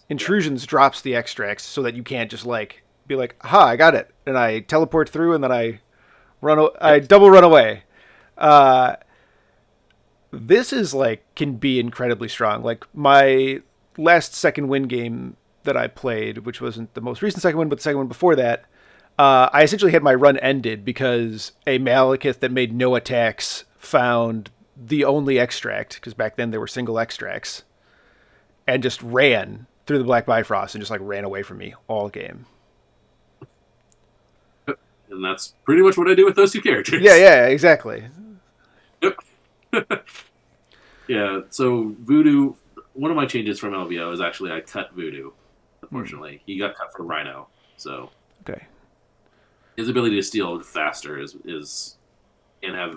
Intrusions drops the extracts so that you can't just like be like, aha, I got it, and I teleport through, and then I double run away. This is like can be incredibly strong. Like my last second win game that I played, which wasn't the most recent second win, but the second one before that, I essentially had my run ended because a Malekith that made no attacks found the only extract, because back then there were single extracts, and just ran through the Black Bifrost and just like ran away from me all game. And that's pretty much what I do with those two characters. Yeah, exactly. Yep. Yeah, so Voodoo, one of my changes from LVO is actually I cut Voodoo, unfortunately. He got cut for Rhino, so... Okay. His ability to steal faster is and have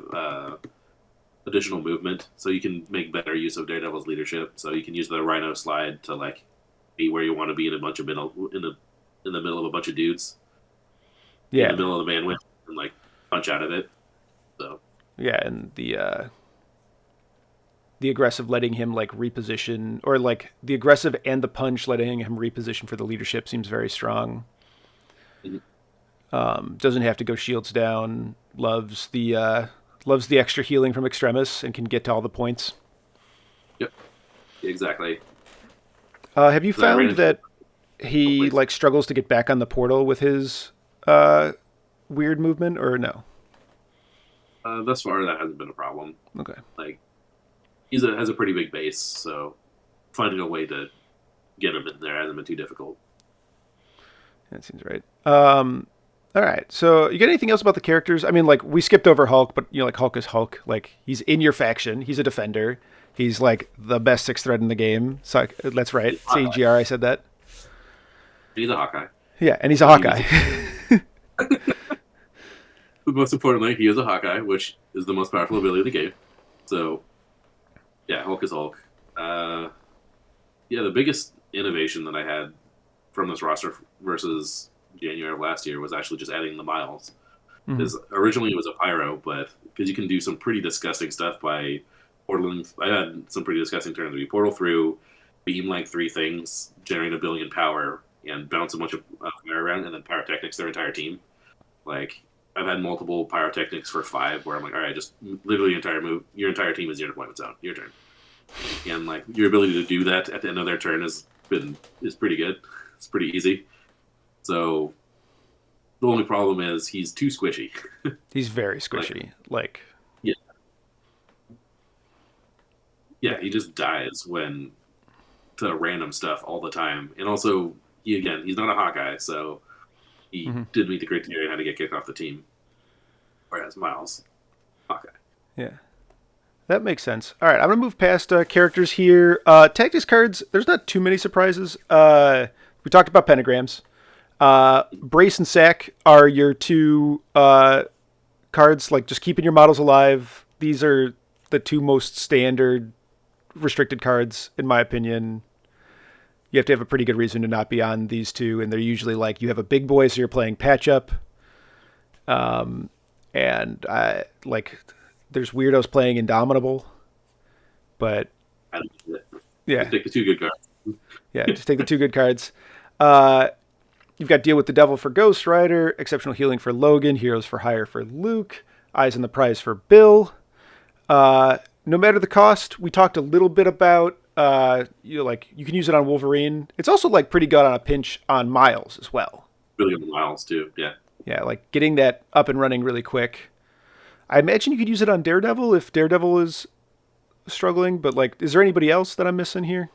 additional movement, so you can make better use of Daredevil's leadership. So you can use the Rhino slide to like be where you want to be in a bunch of in the middle of a bunch of dudes. Yeah. In the middle of the bandwidth and like punch out of it. So yeah, and the aggressive letting him like reposition, or like the aggressive and the punch letting him reposition for the leadership seems very strong. Mm-hmm. Doesn't have to go shields down. Loves the extra healing from Extremis and can get to all the points. Yep, exactly. Have you found that he like struggles to get back on the portal with his weird movement, or no? Thus far, that hasn't been a problem. Okay. Like, has a pretty big base, so finding a way to get him in there hasn't been too difficult. That seems right. All right. So, you got anything else about the characters? I mean, like, we skipped over Hulk, but like Hulk is Hulk. Like, he's in your faction. He's a defender. He's like the best sixth thread in the game. So that's right. CGR, I said that. He's a Hawkeye. Yeah, and he's a Hawkeye. But most importantly, he is a Hawkeye, which is the most powerful ability of the game. So, yeah, Hulk is Hulk. The biggest innovation that I had from this roster versus January of last year was actually just adding the miles. Because originally it was a pyro, but because you can do some pretty disgusting stuff by portaling. I had some pretty disgusting turns where you portal through, beam like 3 things, generate 1 billion power, and bounce a bunch of fire around, and then pyrotechnics their entire team. Like, I've had multiple pyrotechnics for 5 where I'm like, all right, just literally your entire team is your deployment zone. Your turn. And like your ability to do that at the end of their turn is pretty good. It's pretty easy. So the only problem is he's too squishy. He's very squishy. Yeah, he just dies to random stuff all the time. And also, he's not a Hawkeye, so he did meet the criteria and had to get kicked off the team. Whereas Miles, Hawkeye. Yeah. That makes sense. All right, I'm going to move past characters here. Tactics cards, there's not too many surprises. We talked about pentagrams. Brace and Sack are your 2 cards, like just keeping your models alive. These are the 2 most standard restricted cards, in my opinion. You have to have a pretty good reason to not be on these 2, and they're usually like you have a big boy, so you're playing patch up. And there's weirdos playing Indomitable, but yeah, just take the 2 good cards. Yeah, just take the 2 good cards. You've got Deal with the Devil for Ghost Rider, Exceptional Healing for Logan, Heroes for Hire for Luke, Eyes on the Prize for Bill. no matter the cost, we talked a little bit about you can use it on Wolverine. It's also like pretty good on a pinch on Miles as well. Really good miles too. Yeah. Yeah, like getting that up and running really quick. I imagine you could use it on Daredevil if Daredevil is struggling, but like, is there anybody else that I'm missing here?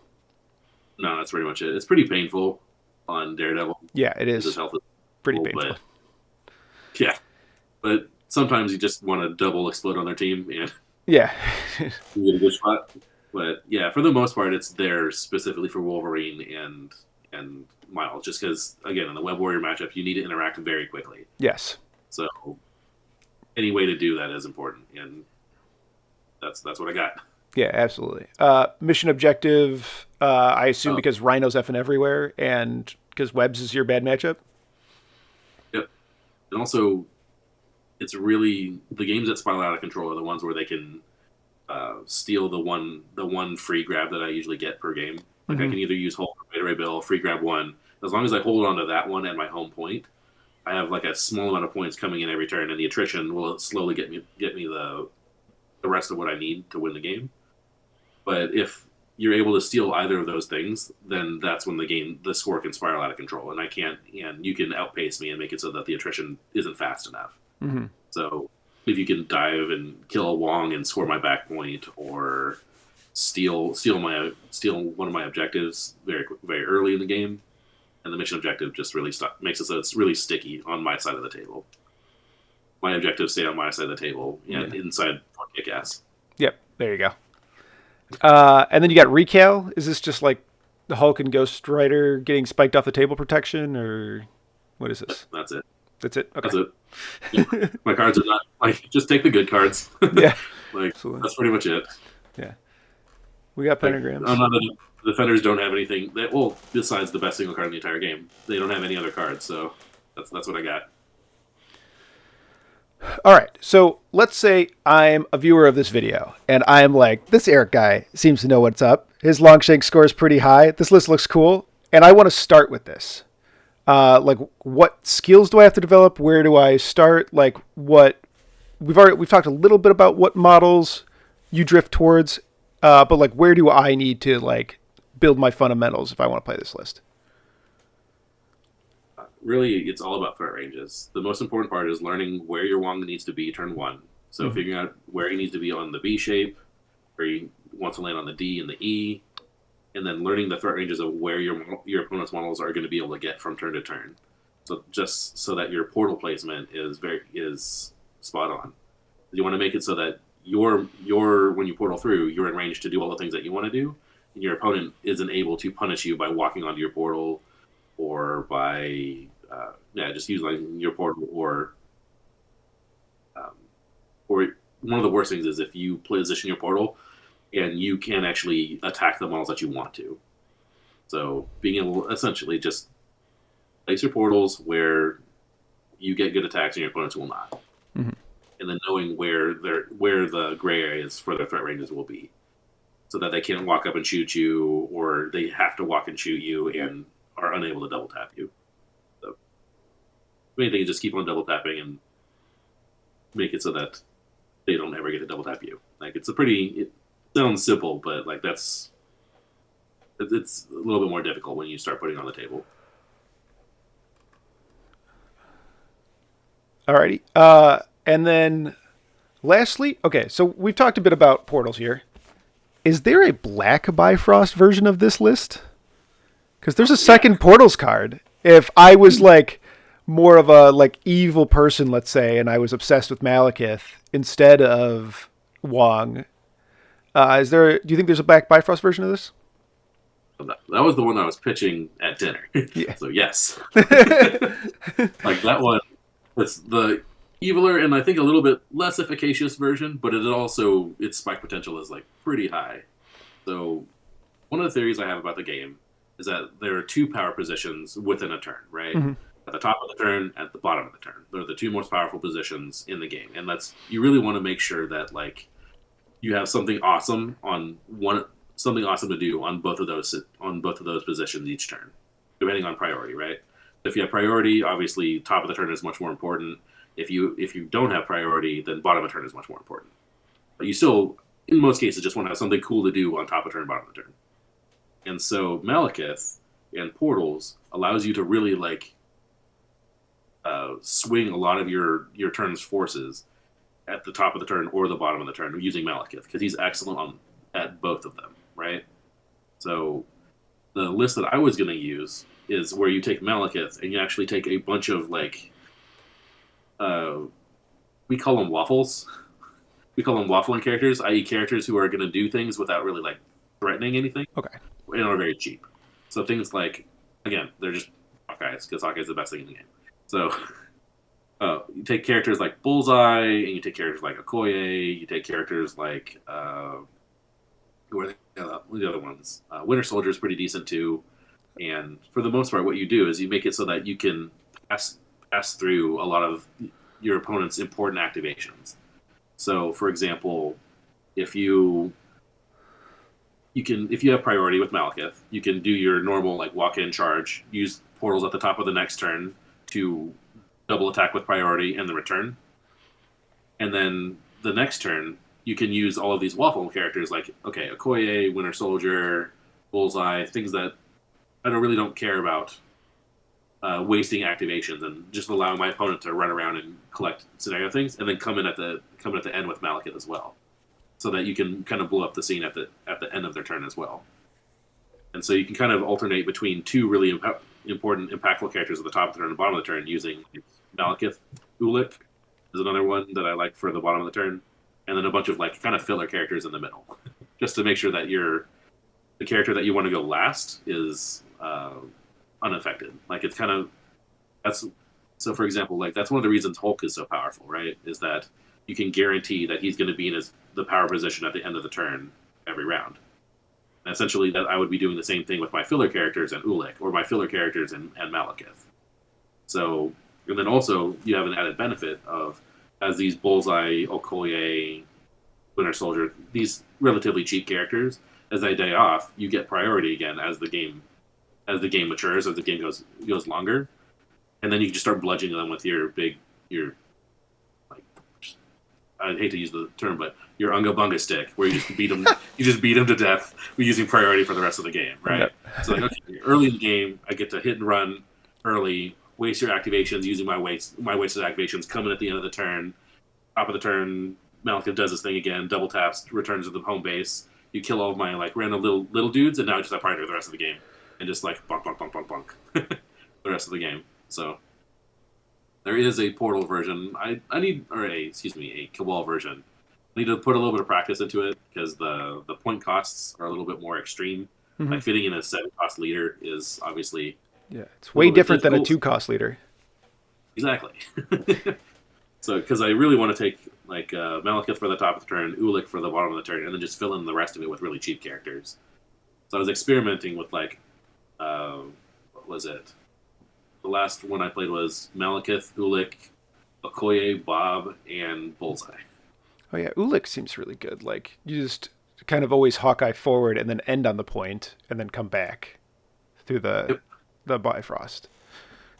No, that's pretty much it. It's pretty painful on Daredevil. Yeah, it is. His health is Pretty painful, painful. yeah, but sometimes you just want to double explode on their team and Yeah. you get a good shot. But yeah, for the most part, it's there specifically for Wolverine and Miles, just because again in the Web Warrior matchup you need to interact very quickly. Yes. So any way to do that is important, and that's what I got. Yeah, absolutely. Mission objective, I assume Oh. because Rhino's effing everywhere and because Webbs is your bad matchup. Yep. And also, it's really the games that spiral out of control are the ones where they can steal the one free grab that I usually get per game. Like I can either use hold or Beta Ray Bill, free grab one. As long as I hold on to that one at my home point, I have like a small amount of points coming in every turn, and the attrition will slowly get me the rest of what I need to win the game. But if you're able to steal either of those things, then that's when the score can spiral out of control, and you can outpace me and make it so that the attrition isn't fast enough. Mm-hmm. So if you can dive and kill a Wong and score my back point, or steal one of my objectives very very early in the game, and the mission objective just really makes it so it's really sticky on my side of the table. My objectives stay on my side of the table and inside kickass. Yep, there you go. And then you got Recal. Is this just like the Hulk and Ghost Rider getting spiked off the table protection, or what is this? That's it. That's it? Okay. That's it. Yeah. My cards are not like just take the good cards. Yeah. Like Absolutely. that's pretty much it. Yeah. We got pentagrams. The defenders don't have anything besides the best single card in the entire game. They don't have any other cards, so that's what I got. All right, so let's say I'm a viewer of this video, and I'm like, this Erek guy seems to know what's up. His Longshank score is pretty high. This list looks cool, and I want to start with this. Like, what skills do I have to develop? Where do I start? Like, what we've talked a little bit about what models you drift towards, but like, where do I need to like build my fundamentals if I want to play this list? Really, it's all about threat ranges. The most important part is learning where your Wong needs to be turn one. So figuring out where he needs to be on the B shape, where he wants to land on the D and the E, and then learning the threat ranges of where your opponent's models are going to be able to get from turn to turn. So just so that your portal placement is spot on. You want to make it so that your when you portal through, you're in range to do all the things that you want to do, and your opponent isn't able to punish you by walking onto your portal or by just using your portal, or one of the worst things is if you position your portal and you can actually attack the models that you want to. So being able to essentially just place your portals where you get good attacks and your opponents will not, and then knowing where the gray areas for their threat ranges will be, so that they can't walk up and shoot you, or they have to walk and shoot you and are unable to double tap you. So main thing is just keep on double tapping and make it so that they don't ever get to double tap you. Like it sounds simple, but like it's a little bit more difficult when you start putting it on the table. Alrighty. And then lastly, okay, so we've talked a bit about portals here. Is there a black Bifrost version of this list? Because there's a second portals card. If I was like more of a like evil person, let's say, and I was obsessed with Malekith instead of Wong, do you think there's a black Bifrost version of this? That was the one I was pitching at dinner. Yeah. So yes. Like that one, it's the eviler and I think a little bit less efficacious version, but its spike potential is like pretty high. So one of the theories I have about the game is that there are two power positions within a turn, right? Mm-hmm. At the top of the turn, at the bottom of the turn. They're the two most powerful positions in the game. And you really want to make sure that like you have something awesome to do on both of those positions each turn, depending on priority, right? If you have priority, obviously top of the turn is much more important. If you don't have priority, then bottom of the turn is much more important. But you still in most cases just want to have something cool to do on top of turn, bottom of the turn. And so Malekith and Portals allows you to really like swing a lot of your turn's forces at the top of the turn or the bottom of the turn using Malekith, because he's excellent at both of them, right? So the list that I was going to use is where you take Malekith and you actually take a bunch of like, we call them waffles. We call them waffling characters, i.e. characters who are going to do things without really like threatening anything. Okay. And are very cheap. So things like, again, they're just Hawkeyes, because Hawkeye's the best thing in the game. So you take characters like Bullseye, and you take characters like Okoye, you take characters like, who are the other ones? Winter Soldier is pretty decent too. And for the most part, what you do is you make it so that you can pass through a lot of your opponent's important activations. So, for example, if you have priority with Malekith, you can do your normal like walk-in charge, use portals at the top of the next turn to double attack with priority and the return. And then the next turn, you can use all of these waffle characters like, okay, Okoye, Winter Soldier, Bullseye, things that I really don't care about wasting activations, and just allowing my opponent to run around and collect scenario things, and then come in at the end with Malekith as well, so that you can kind of blow up the scene at the end of their turn as well. And so you can kind of alternate between two really important, impactful characters at the top of the turn and the bottom of the turn, using Malekith. Ulik is another one that I like for the bottom of the turn, and then a bunch of like kind of filler characters in the middle, just to make sure that the character that you want to go last is unaffected. Like it's kind of so. For example, like that's one of the reasons Hulk is so powerful, right? Is that you can guarantee that he's going to be in the power position at the end of the turn every round. And essentially, that I would be doing the same thing with my filler characters and Ulik, or my filler characters and Malekith. So, and then also you have an added benefit of, as these Bullseye, Okoye, Winter Soldier, these relatively cheap characters, as they die off, you get priority again as the game matures, as the game goes longer, and then you can just start bludgeoning them with your like, I hate to use the term, but your unga bunga stick, where you just beat them to death using priority for the rest of the game, right? Yep. So like, okay, early in the game, I get to hit and run early, waste your activations using my wasted activations, coming at the end of the turn, top of the turn, Malekith does his thing again, double taps, returns to the home base. You kill all of my like random little dudes, and now I just have priority for the rest of the game, and just like bonk bonk bonk bonk bonk the rest of the game. So there is a portal version. A Cabal version. I need to put a little bit of practice into it, because the point costs are a little bit more extreme. Mm-hmm. Like fitting in a 7-cost leader is obviously it's way different than a 2-cost leader. Exactly. So because I really want to take like Malekith for the top of the turn, Ulik for the bottom of the turn, and then just fill in the rest of it with really cheap characters. So I was experimenting with like, what was it? The last one I played was Malekith, Ulik, Okoye, Bob, and Bullseye. Oh yeah, Ulik seems really good. Like you just kind of always Hawkeye forward and then end on the point and then come back through the Bifrost.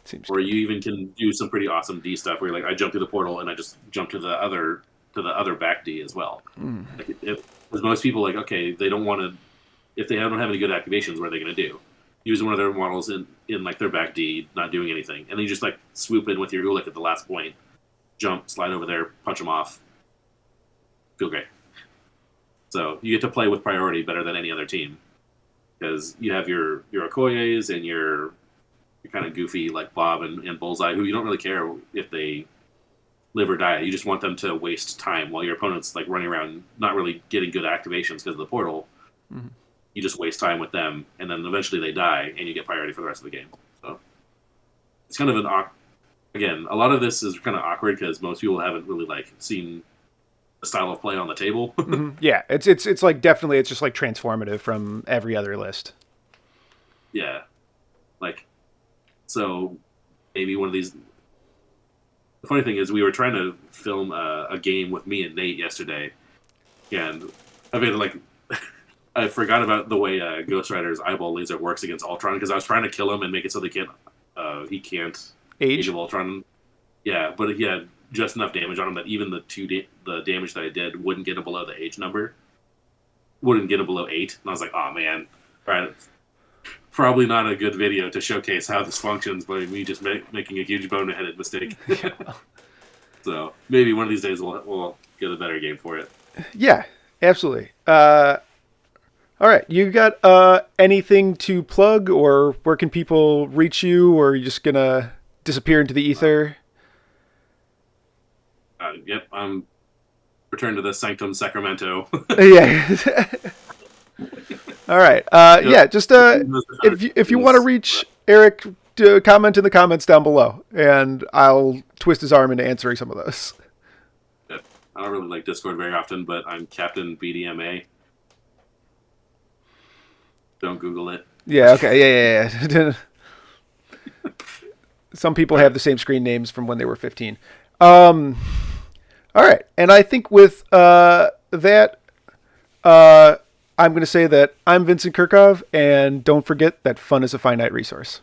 Seems or good. You even can do some pretty awesome D stuff where like I jump through the portal and I just jump to the other back D as well. Like because most people like, okay, they don't want to, if they don't have any good activations, what are they going to do? Use one of their models in like their back D, not doing anything, and then you just like swoop in with your Ulik at the last point, jump, slide over there, punch them off, feel great. So you get to play with priority better than any other team, because you have your Okoyes and your kind of goofy like Bob and Bullseye, who you don't really care if they live or die. You just want them to waste time while your opponent's like running around, not really getting good activations because of the portal. Mm-hmm. You just waste time with them, and then eventually they die, and you get priority for the rest of the game. So it's kind of again, a lot of this is kind of awkward because most people haven't really like seen the style of play on the table. Mm-hmm. Yeah, it's like definitely it's just like transformative from every other list. Yeah, like so maybe one of these. The funny thing is, we were trying to film a game with me and Nate yesterday, and I mean, like, I forgot about the way Ghost Rider's eyeball laser works against Ultron, because I was trying to kill him and make it so he can't Age of Ultron. Yeah, but he had just enough damage on him that even the damage that I did wouldn't get him below the age number. wouldn't get it below 8. And I was like, oh man, all right, probably not a good video to showcase how this functions by me just making a huge boneheaded mistake. So maybe one of these days we'll get a better game for it. Yeah, absolutely. All right, you got anything to plug, or where can people reach you, or are you just gonna disappear into the ether? Yep, I'm return to the Sanctum Sacramento. Yeah. All right. Yeah, just if you want to reach Erek, comment in the comments down below, and I'll twist his arm into answering some of those. Yep. I don't really like Discord very often, but I'm Captain BDMA. Don't Google it. Yeah. Okay. Yeah. Some people have the same screen names from when they were 15. All right, and I think with that, I'm going to say that I'm Vincent Curkov, and don't forget that fun is a finite resource.